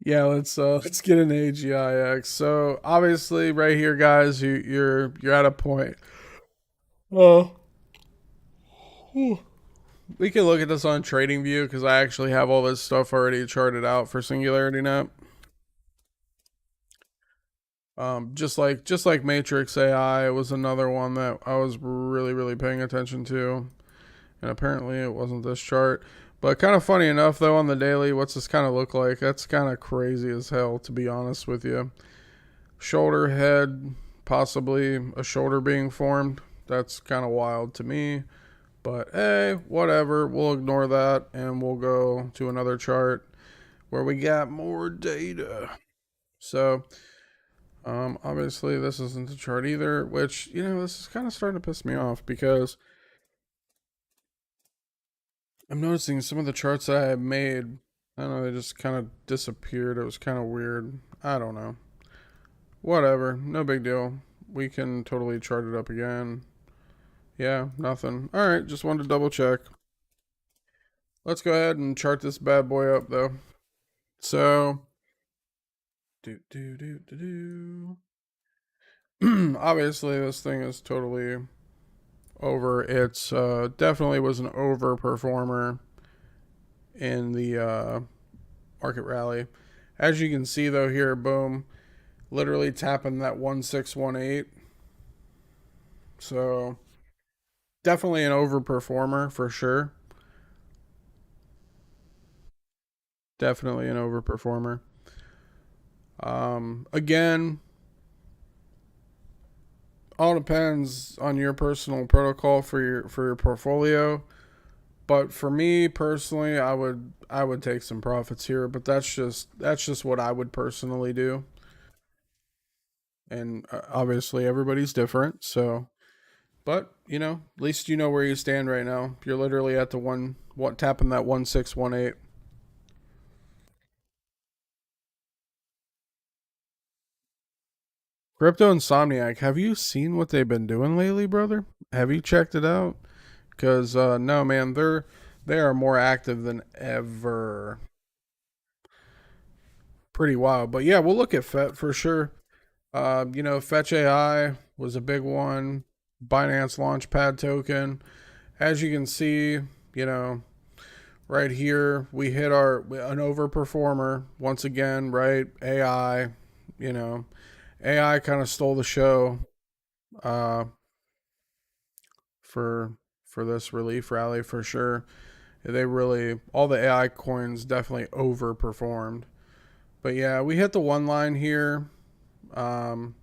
yeah, let's get an AGIX. So obviously, right here, guys, you're at a point. Oh, we can look at this on TradingView because I actually have all this stuff already charted out for Singularity Net. Just like Matrix AI was another one that I was really paying attention to, and apparently it wasn't this chart. But kind of funny enough, though, on the daily, what's this kind of look like? That's kind of crazy as hell, to be honest with you. Shoulder, head, possibly a shoulder being formed. That's kind of wild to me. But hey, whatever. We'll ignore that and we'll go to another chart where we got more data. So, obviously, this isn't a chart either, which, this is kind of starting to piss me off because I'm noticing some of the charts that I have made, I don't know, they just kind of disappeared. It was kind of weird. I don't know. Whatever. No big deal. We can totally chart it up again. Yeah, nothing. All right, just wanted to double check. Let's go ahead and chart this bad boy up though. So, obviously this thing is totally over. It's definitely was an overperformer in the market rally. As you can see though here, boom, literally tapping that 1618. So definitely an overperformer for sure. Definitely an overperformer. Again, all depends on your personal protocol for your portfolio. But for me personally, I would take some profits here. But that's just what I would personally do. And obviously everybody's different. So, but at least you know where you stand right now. You're literally at the one what tapping that 1618. Crypto Insomniac, have you seen what they've been doing lately, brother? Have you checked it out? Because no, man, they are more active than ever. Pretty wild, but yeah, we'll look at FET for sure. Fetch AI was a big one. Binance Launchpad token. As you can see, you know, right here we hit an overperformer once again. Right, AI. You know, AI kind of stole the show uh, for for this relief rally for sure. They really all the AI coins definitely overperformed. But yeah, we hit the one line here. Um,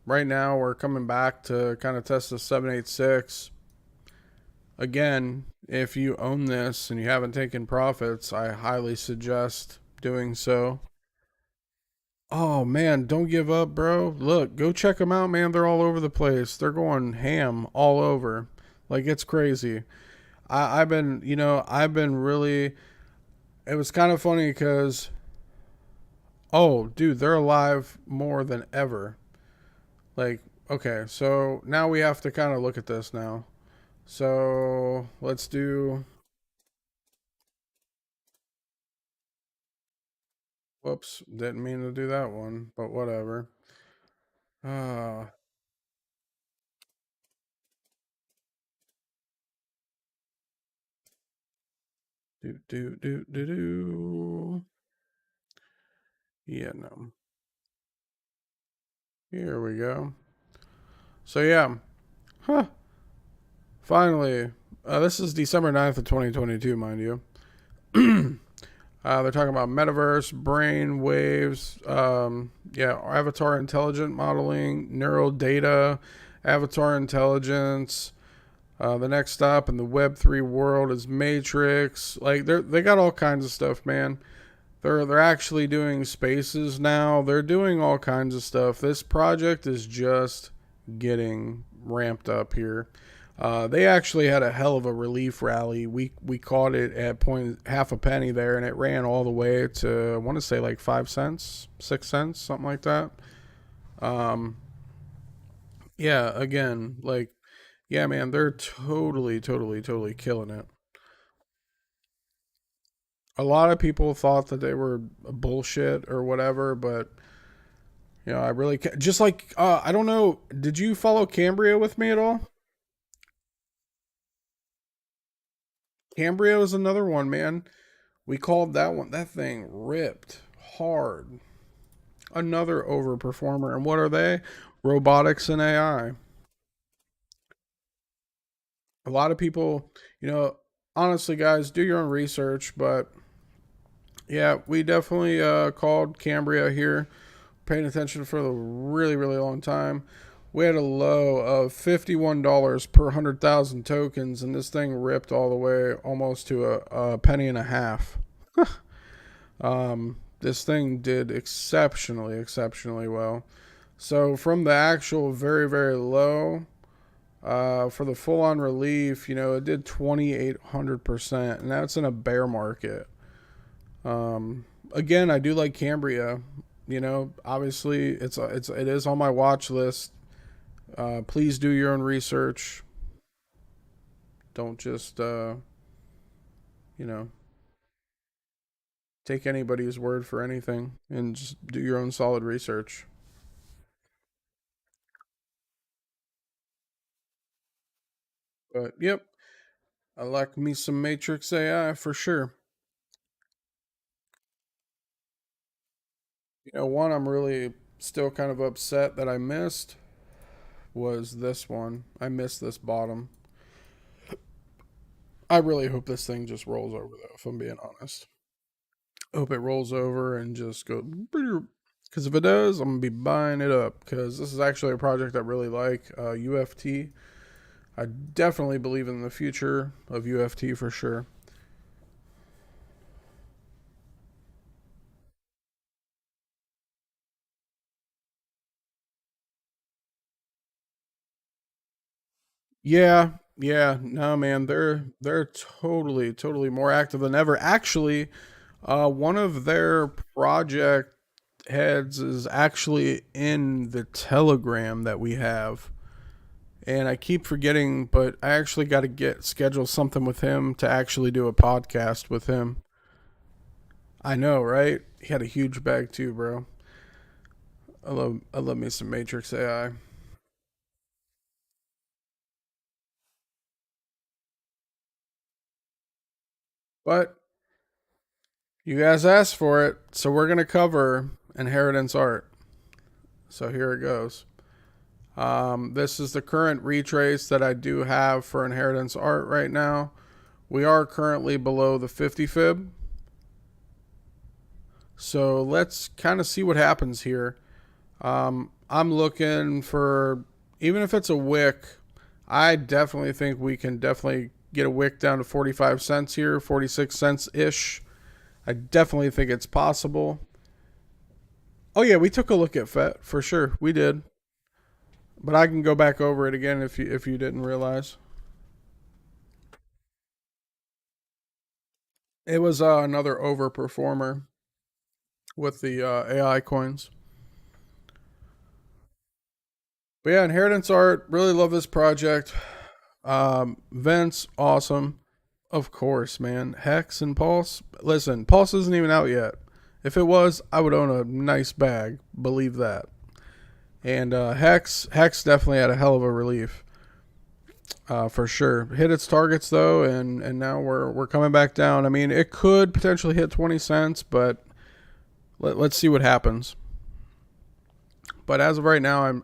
right now we're coming back to kind of test the 786. Again, if you own this and you haven't taken profits, I highly suggest doing so. Oh man, don't give up, bro. Look, go check them out, man. They're all over the place. They're going ham all over. Like it's crazy. I've been really. It was kind of funny because, oh, dude, they're alive more than ever. Like, okay, so now we have to kind of look at this now. So let's do. Whoops, didn't mean to do that one, but whatever. Uh, do. Yeah, no. Here we go. So yeah, huh. Finally, this is December 9th of 2022, mind you. They're talking about metaverse, brain waves, yeah, avatar intelligent modeling, neural data, avatar intelligence. The next stop in the Web3 world is Matrix. Like they got all kinds of stuff, man. They're actually doing spaces now. They're doing all kinds of stuff. This project is just getting ramped up here. They actually had a hell of a relief rally. We caught it at point half a penny there, and it ran all the way to I want to say like 5 cents, 6 cents, something like that. Um, yeah, again, like, yeah, man, they're totally, totally, totally killing it. A lot of people thought that they were bullshit or whatever, but I really just like I don't know. Did you follow Cambria with me at all? Cambria was another one, man. We called that one. That thing ripped hard. Another overperformer. And what are they? Robotics and AI. A lot of people, honestly, guys, do your own research. But yeah, we definitely called Cambria here, paying attention for a really, really long time. We had a low of $51 per 100,000 tokens, and this thing ripped all the way almost to a penny and a half. This thing did exceptionally, exceptionally well. So from the actual very, very low, for the full on relief, it did 2,800%, and that's in a bear market. Again, I do like Cambria. Obviously, it is on my watch list. Please do your own research. Don't just you know take anybody's word for anything, and just do your own solid research. But yep, I like me some Matrix AI for sure. One I'm really still kind of upset that I missed was this one. I missed this bottom. I really hope this thing just rolls over though, if I'm being honest. I hope it rolls over and just go, because if it does, I'm gonna be buying it up because this is actually a project I really like. UFT. I definitely believe in the future of UFT for sure. Yeah, yeah, no, man, they're totally, totally more active than ever. Actually, one of their project heads is actually in the Telegram that we have, and I keep forgetting, but I actually got to get schedule something with him to actually do a podcast with him. I know, right? He had a huge bag too, bro. I love me some Matrix AI. But you guys asked for it, so we're gonna cover Inheritance Art. So here it goes. This is the current retrace that I do have for Inheritance Art right now. We are currently below the 50 fib. So let's kind of see what happens here. I'm looking for, even if it's a wick, I definitely think we can definitely get a wick down to 45 cents here, 46 cents ish. I definitely think it's possible. Oh yeah, we took a look at FET for sure. We did. But I can go back over it again if you didn't realize. It was another overperformer with the AI coins. But yeah, Inheritance Art, really love this project. Vince, awesome. Of course, man. Hex and Pulse. Listen, Pulse isn't even out yet. If it was, I would own a nice bag. Believe that. And Hex definitely had a hell of a relief, for sure. Hit its targets though, and now we're coming back down. I mean, it could potentially hit 20 cents, but let's see what happens. But as of right now,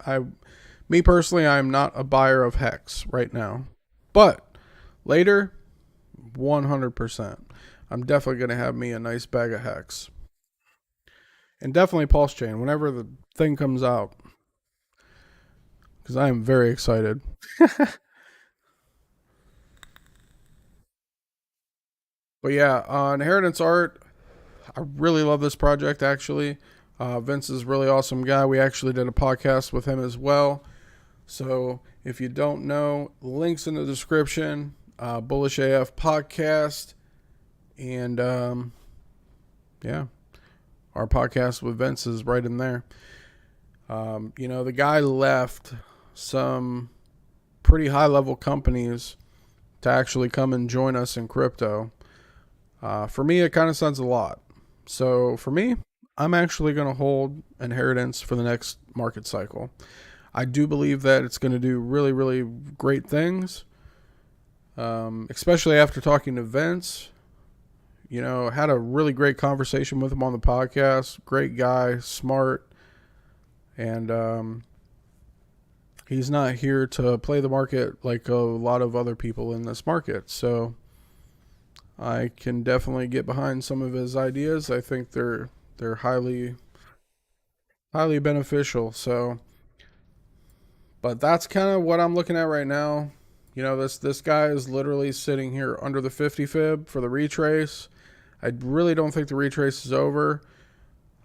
me personally, I'm not a buyer of Hex right now. But later, 100%. I'm definitely going to have me a nice bag of Hex. And definitely Pulse Chain whenever the thing comes out. Because I am very excited. But yeah, Inheritance Art, I really love this project actually. Vince is a really awesome guy. We actually did a podcast with him as well. So if you don't know, links in the description. Bullish AF podcast. And yeah, our podcast with Vince is right in there. The guy left some pretty high level companies to actually come and join us in crypto. For me, it kind of sounds a lot. So for me, I'm actually going to hold inheritance for the next market cycle. I do believe that it's going to do really, really great things, especially after talking to Vince. Had a really great conversation with him on the podcast. Great guy, smart, and he's not here to play the market like a lot of other people in this market. So I can definitely get behind some of his ideas. I think they're highly beneficial. So, but that's kind of what I'm looking at right now. This guy is literally sitting here under the 50 fib for the retrace. I really don't think the retrace is over.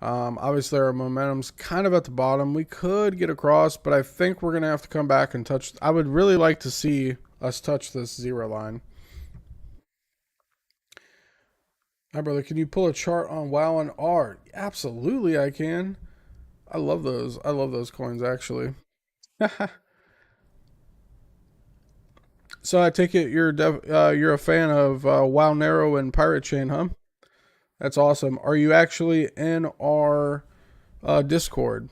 Obviously, our momentum's kind of at the bottom. We could get across, but I think we're going to have to come back and touch. I would really like to see us touch this zero line. Hi, brother. Can you pull a chart on WoW and R? Absolutely, I can. I love those. I love those coins, actually. So I take it you're a fan of WoW Narrow and Pirate Chain, huh? That's awesome. Are you actually in our Discord?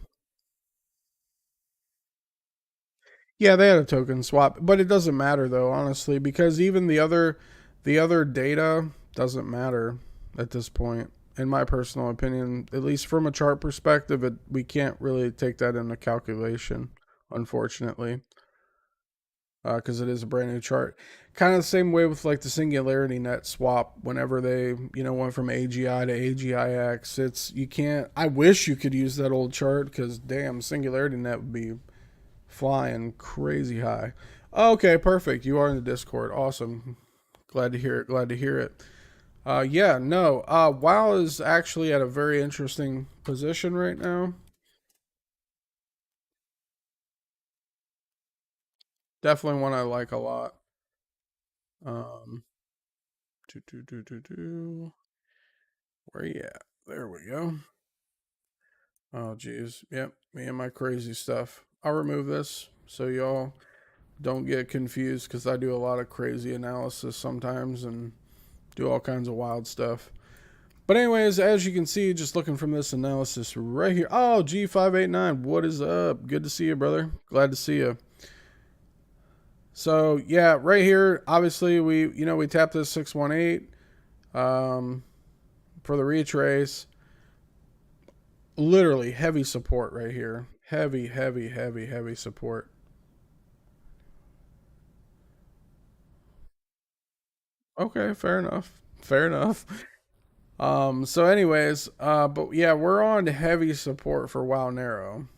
Yeah, they had a token swap, but it doesn't matter though, honestly, because even the other data doesn't matter at this point. In my personal opinion, at least from a chart perspective, we can't really take that into calculation, unfortunately, because it is a brand new chart. Kind of the same way with like the Singularity Net swap. Whenever they went from AGI to AGIX, it's you can't. I wish you could use that old chart because damn, Singularity Net would be flying crazy high. Okay, perfect. You are in the Discord. Awesome. Glad to hear it. Glad to hear it. Yeah, no. WoW is actually at a very interesting position right now. Definitely one I like a lot. Um, where you at? There we go. Oh, geez. Yep, me and my crazy stuff. I'll remove this so y'all don't get confused because I do a lot of crazy analysis sometimes and do all kinds of wild stuff. But anyways, as you can see, just looking from this analysis right here. Oh, G589, what is up? Good to see you, brother. Glad to see you. So yeah, right here, obviously we tapped this 618 for the retrace. Literally heavy support right here. Heavy, heavy, heavy, heavy support. Okay, fair enough. Fair enough. So anyways, but yeah, we're on heavy support for WoW Narrow.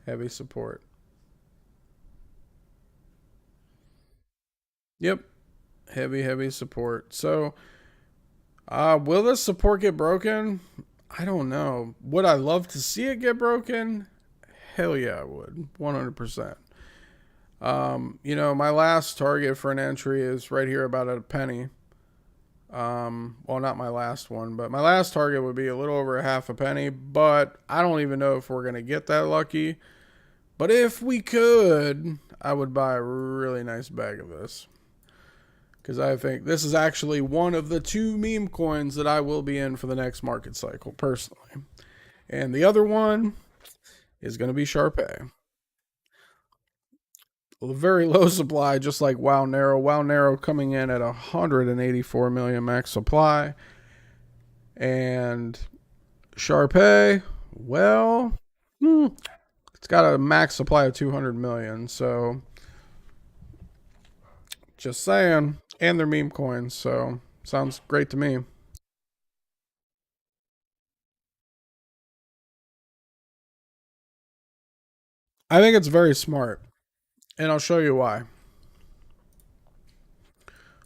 Heavy support. Yep. Heavy, heavy support. So, will this support get broken? I don't know. Would I love to see it get broken? Hell yeah, I would. 100%. My last target for an entry is right here about a penny. Well, not my last one, but my last target would be a little over a half a penny, but I don't even know if we're going to get that lucky. But if we could, I would buy a really nice bag of this. Because I think this is actually one of the two meme coins that I will be in for the next market cycle, personally. And the other one is going to be Sharpay. A very low supply, just like WoW Narrow. WoW Narrow coming in at 184 million max supply. And Sharpay, well, it's got a max supply of 200 million. So, just saying. And they're meme coins. So, sounds great to me. I think it's very smart. And I'll show you why.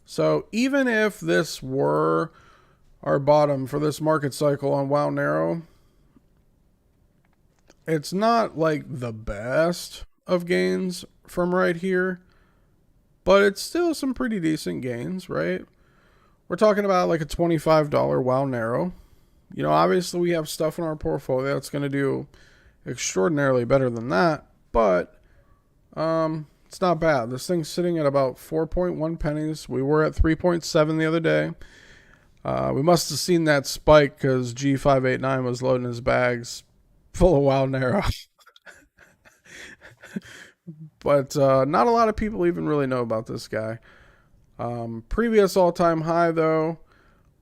So, even if this were our bottom for this market cycle on WoW Narrow, it's not like the best of gains from right here, but it's still some pretty decent gains, right? We're talking about like a $25 WoW Narrow. Obviously we have stuff in our portfolio that's going to do extraordinarily better than that, but it's not bad. This thing's sitting at about 4.1 pennies. We were at 3.7 the other day. We must have seen that spike because G589 was loading his bags full of Wild Narrow. But not a lot of people even really know about this guy. Previous all-time high though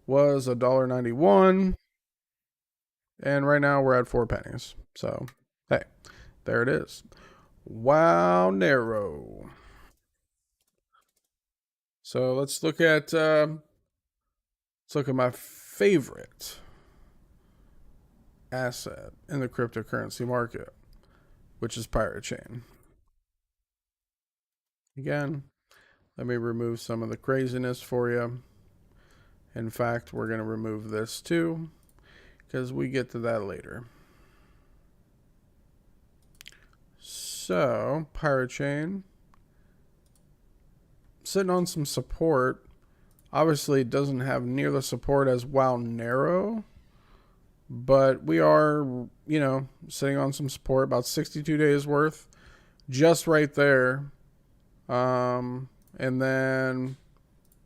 was $1.91, and right now we're at 4 pennies. So hey, there it is. Wow, narrow. So let's look at my favorite asset in the cryptocurrency market, which is Pirate Chain. Again, let me remove some of the craziness for you. In fact, we're going to remove this too, because we get to that later. So, Pirate Chain, sitting on some support. Obviously, it doesn't have near the support as Wow Narrow, but we are, sitting on some support, about 62 days worth, just right there. And then,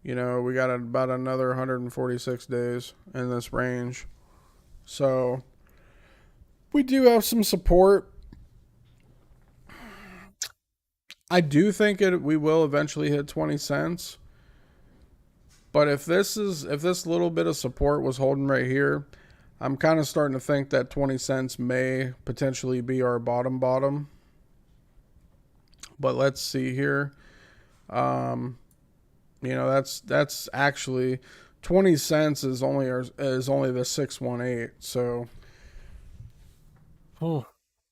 we got about another 146 days in this range. So we do have some support. I do think we will eventually hit 20 cents. But if this little bit of support was holding right here, I'm kind of starting to think that 20 cents may potentially be our bottom. But let's see here. That's actually 20 cents is only the 618. So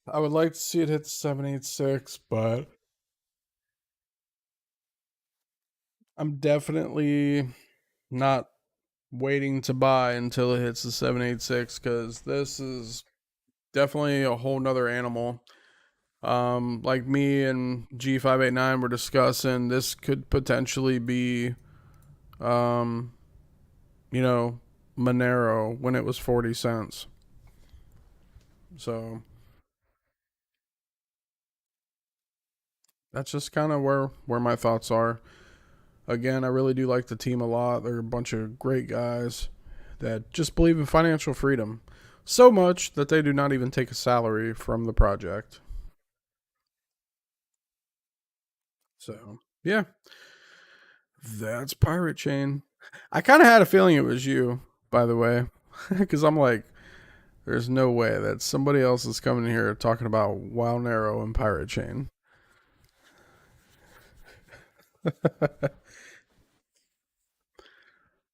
I would like to see it hit 786, but I'm definitely not waiting to buy until it hits the 786 because this is definitely a whole nother animal. Like me and G589 were discussing, this could potentially be, um, Monero when it was 40 cents. So that's just kind of where my thoughts are. Again, I really do like the team a lot. They're a bunch of great guys that just believe in financial freedom so much that they do not even take a salary from the project. So, yeah, that's Pirate Chain. I kind of had a feeling it was you, by the way, because I'm like, there's no way that somebody else is coming here talking about Wild Narrow and Pirate Chain.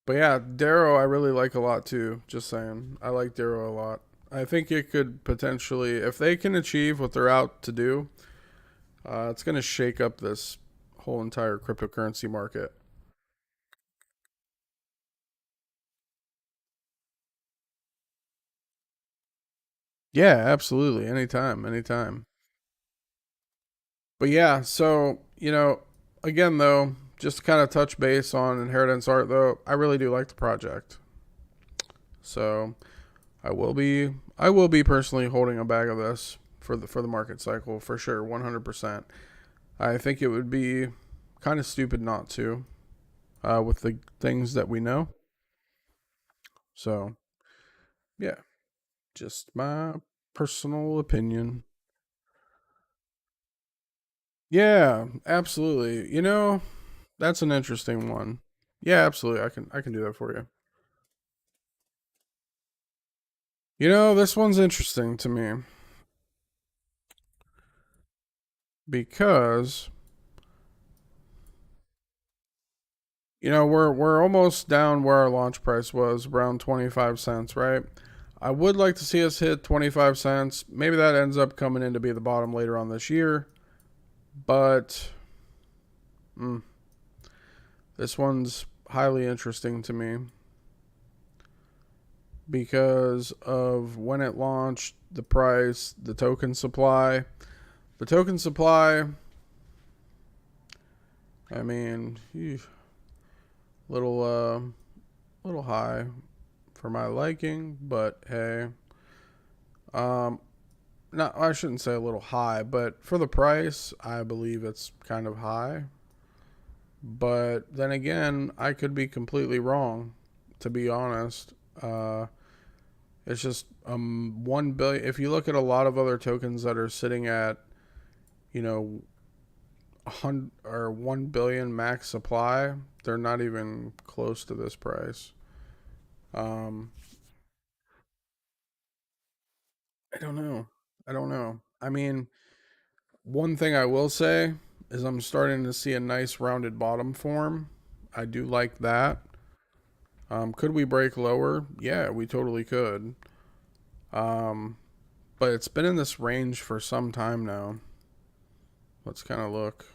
But yeah, Darrow I really like a lot too. Just saying, I like Darrow a lot. I think it could potentially, if they can achieve what they're out to do, it's going to shake up this whole entire cryptocurrency market. Yeah, absolutely. Anytime, anytime. But yeah, so, again, though, just to kind of touch base on Inheritance Art, though, I really do like the project. So I will be personally holding a bag of this for the market cycle for sure, 100%. I think it would be kind of stupid not to, with the things that we know. So yeah, just my personal opinion. Yeah, absolutely. That's an interesting one. Yeah, absolutely. I can do that for you. This one's interesting to me because we're almost down where our launch price was, around 25 cents, right? I would like to see us hit 25 cents. Maybe that ends up coming in to be the bottom later on this year, but mm, this one's highly interesting to me because of when it launched, the price, the token supply. The token supply, I mean, little little high for my liking, but hey. Um not, I shouldn't say a little high, but for the price, I believe it's kind of high. But then again, I could be completely wrong, to be honest. It's just 1 billion. If you look at a lot of other tokens that are sitting at, you know, 100 or 1 billion max supply, they're not even close to this price. Um, I don't know. I don't know. I mean, one thing I will say is I'm starting to see a nice rounded bottom form. I do like that. Could we break lower? Yeah, we totally could. Um, but it's been in this range for some time now. Let's kind of look.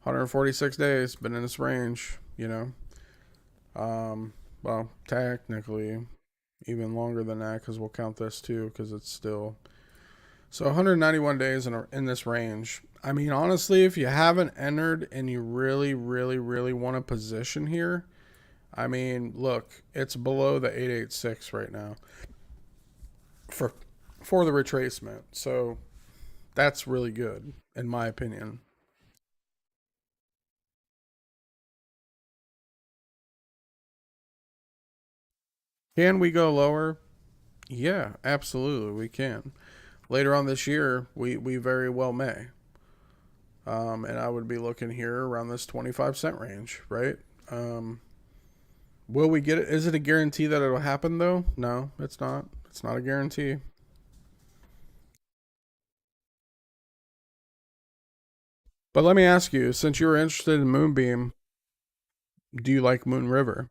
146 days, been in this range, you know. Well, technically, even longer than that because we'll count this too because it's still. So 191 days in this range. I mean, honestly, if you haven't entered and you really, really, really want a position here, I mean, look, it's below the 886 right now for for the retracement. So that's really good in my opinion. Can we go lower? Yeah, absolutely, we can. Later on this year, we very well may. And I would be looking here around this 25 cent range, right? Um, will we get it? Is it a guarantee that it'll happen though? No, it's not. It's not a guarantee. But let me ask you, since you were interested in Moonbeam, do you like Moon River?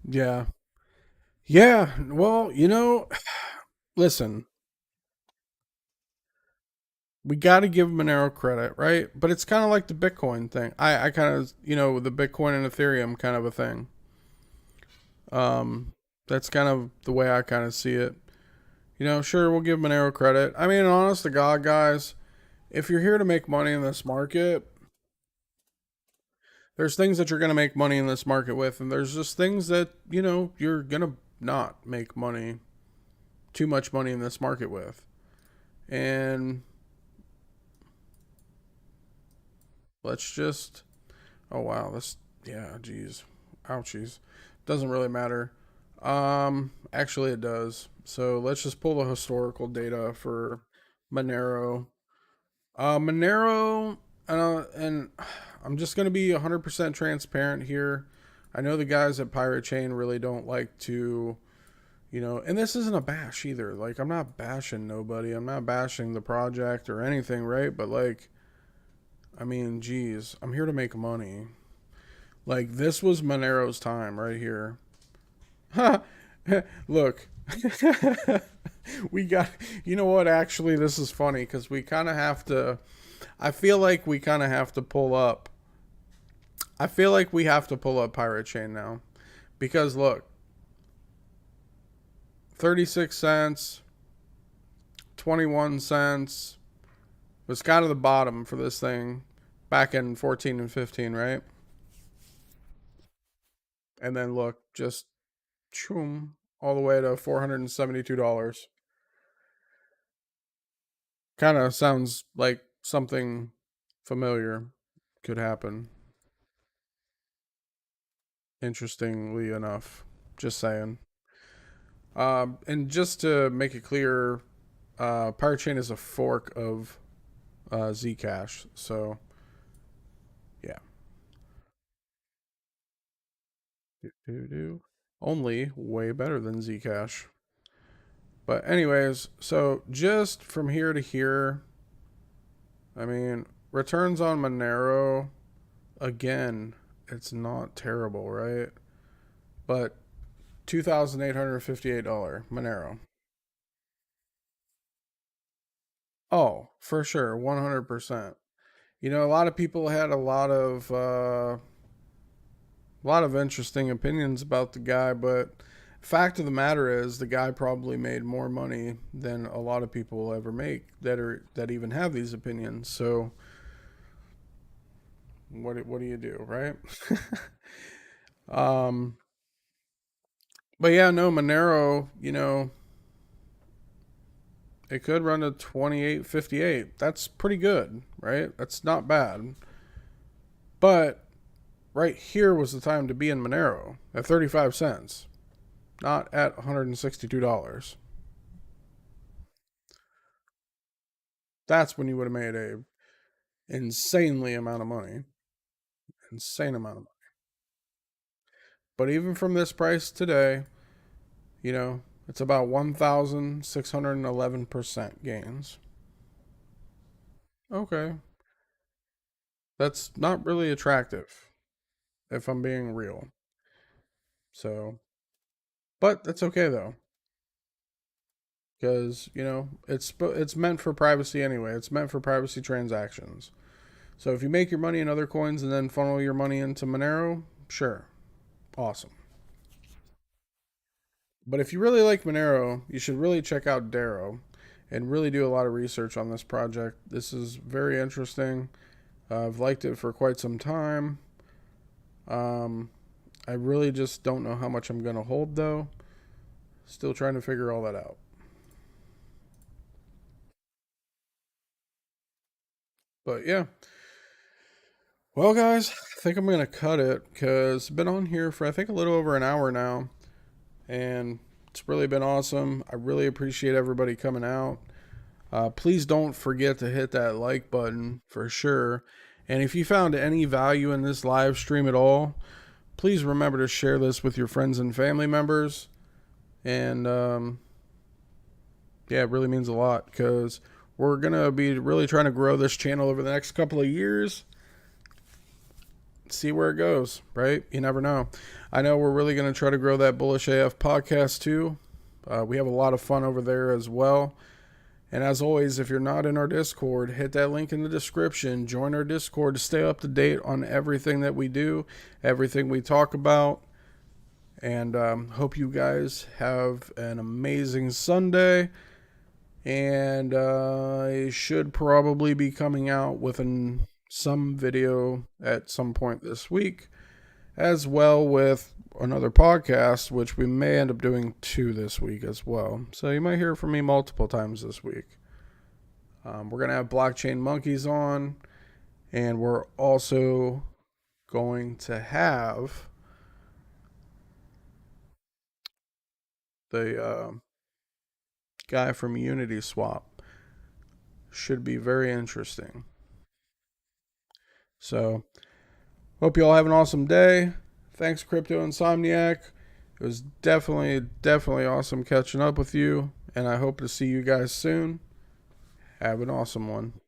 Yeah. Yeah. Well, listen, we got to give Monero credit, right? But it's kind of like the Bitcoin thing. I kind of, the Bitcoin and Ethereum kind of a thing. Um, that's kind of the way I kind of see it. Sure, we'll give Monero credit. I mean, honest to God, guys, if you're here to make money in this market, there's things that you're going to make money in this market with, and there's just things that, you're going to not make money, too much money in this market with. And let's just, oh, wow, yeah, geez, ouchies. Doesn't really matter. Actually, it does. So let's just pull the historical data for Monero. Monero, and I'm just going to be 100% transparent here. I know the guys at Pirate Chain really don't like to, and this isn't a bash either. Like, I'm not bashing nobody. I'm not bashing the project or anything, right? But, like, I mean, geez, I'm here to make money. Like, this was Monero's time right here. Look, we got, you know what? Actually, this is funny because we kind of have to. I feel like we kind of have to pull up. I feel like we have to pull up Pirate Chain now because look, 36 cents, 21 cents was kind of the bottom for this thing back in 14 and 15, right? And then look, just choom all the way to $472. Kind of sounds like something familiar could happen. Interestingly enough, just saying. And just to make it clear, Parachain is a fork of Zcash. So yeah, only way better than Zcash. But anyways, so just from here to here, I mean, returns on Monero again, it's not terrible, right? But $2,858 Monero. Oh, for sure, 100%. A lot of people had a lot of interesting opinions about the guy, but Fact of the matter is, the guy probably made more money than a lot of people will ever make that even have these opinions. So what do you do, right? um, but yeah, no, Monero, it could run to 28.58. That's pretty good, right? That's not bad. But right here was the time to be in Monero at 35 cents, not at $162. That's when you would have made a insanely amount of money. Insane amount of money. But even from this price today, it's about 1,611% gains. Okay. That's not really attractive, if I'm being real. So, but that's okay though, because it's meant for privacy anyway. It's meant for privacy transactions. So if you make your money in other coins and then funnel your money into Monero, sure, awesome. But if you really like Monero, you should really check out Darrow and really do a lot of research on this project. This is very interesting. I've liked it for quite some time. Um, I really just don't know how much I'm going to hold though. Still trying to figure all that out. But yeah. Well, guys, I think I'm going to cut it because I've been on here for I think a little over an hour now. And it's really been awesome. I really appreciate everybody coming out. Please don't forget to hit that like button for sure. And if you found any value in this live stream at all, please remember to share this with your friends and family members. And yeah, it really means a lot because we're going to be really trying to grow this channel over the next couple of years. See where it goes, right? You never know. I know we're really going to try to grow that Bullish AF podcast too. We have a lot of fun over there as well. And as always, if you're not in our Discord, hit that link in the description. Join our Discord to stay up to date on everything that we do, everything we talk about. And hope you guys have an amazing Sunday. And I should probably be coming out with some video at some point this week, as well with another podcast, which we may end up doing 2 this week as well. So you might hear from me multiple times this week. We're going to have Blockchain Monkeys on, and we're also going to have the guy from Uniswap. Should be very interesting. So, hope you all have an awesome day. Thanks, Crypto Insomniac. It was definitely awesome catching up with you, and I hope to see you guys soon. Have an awesome one.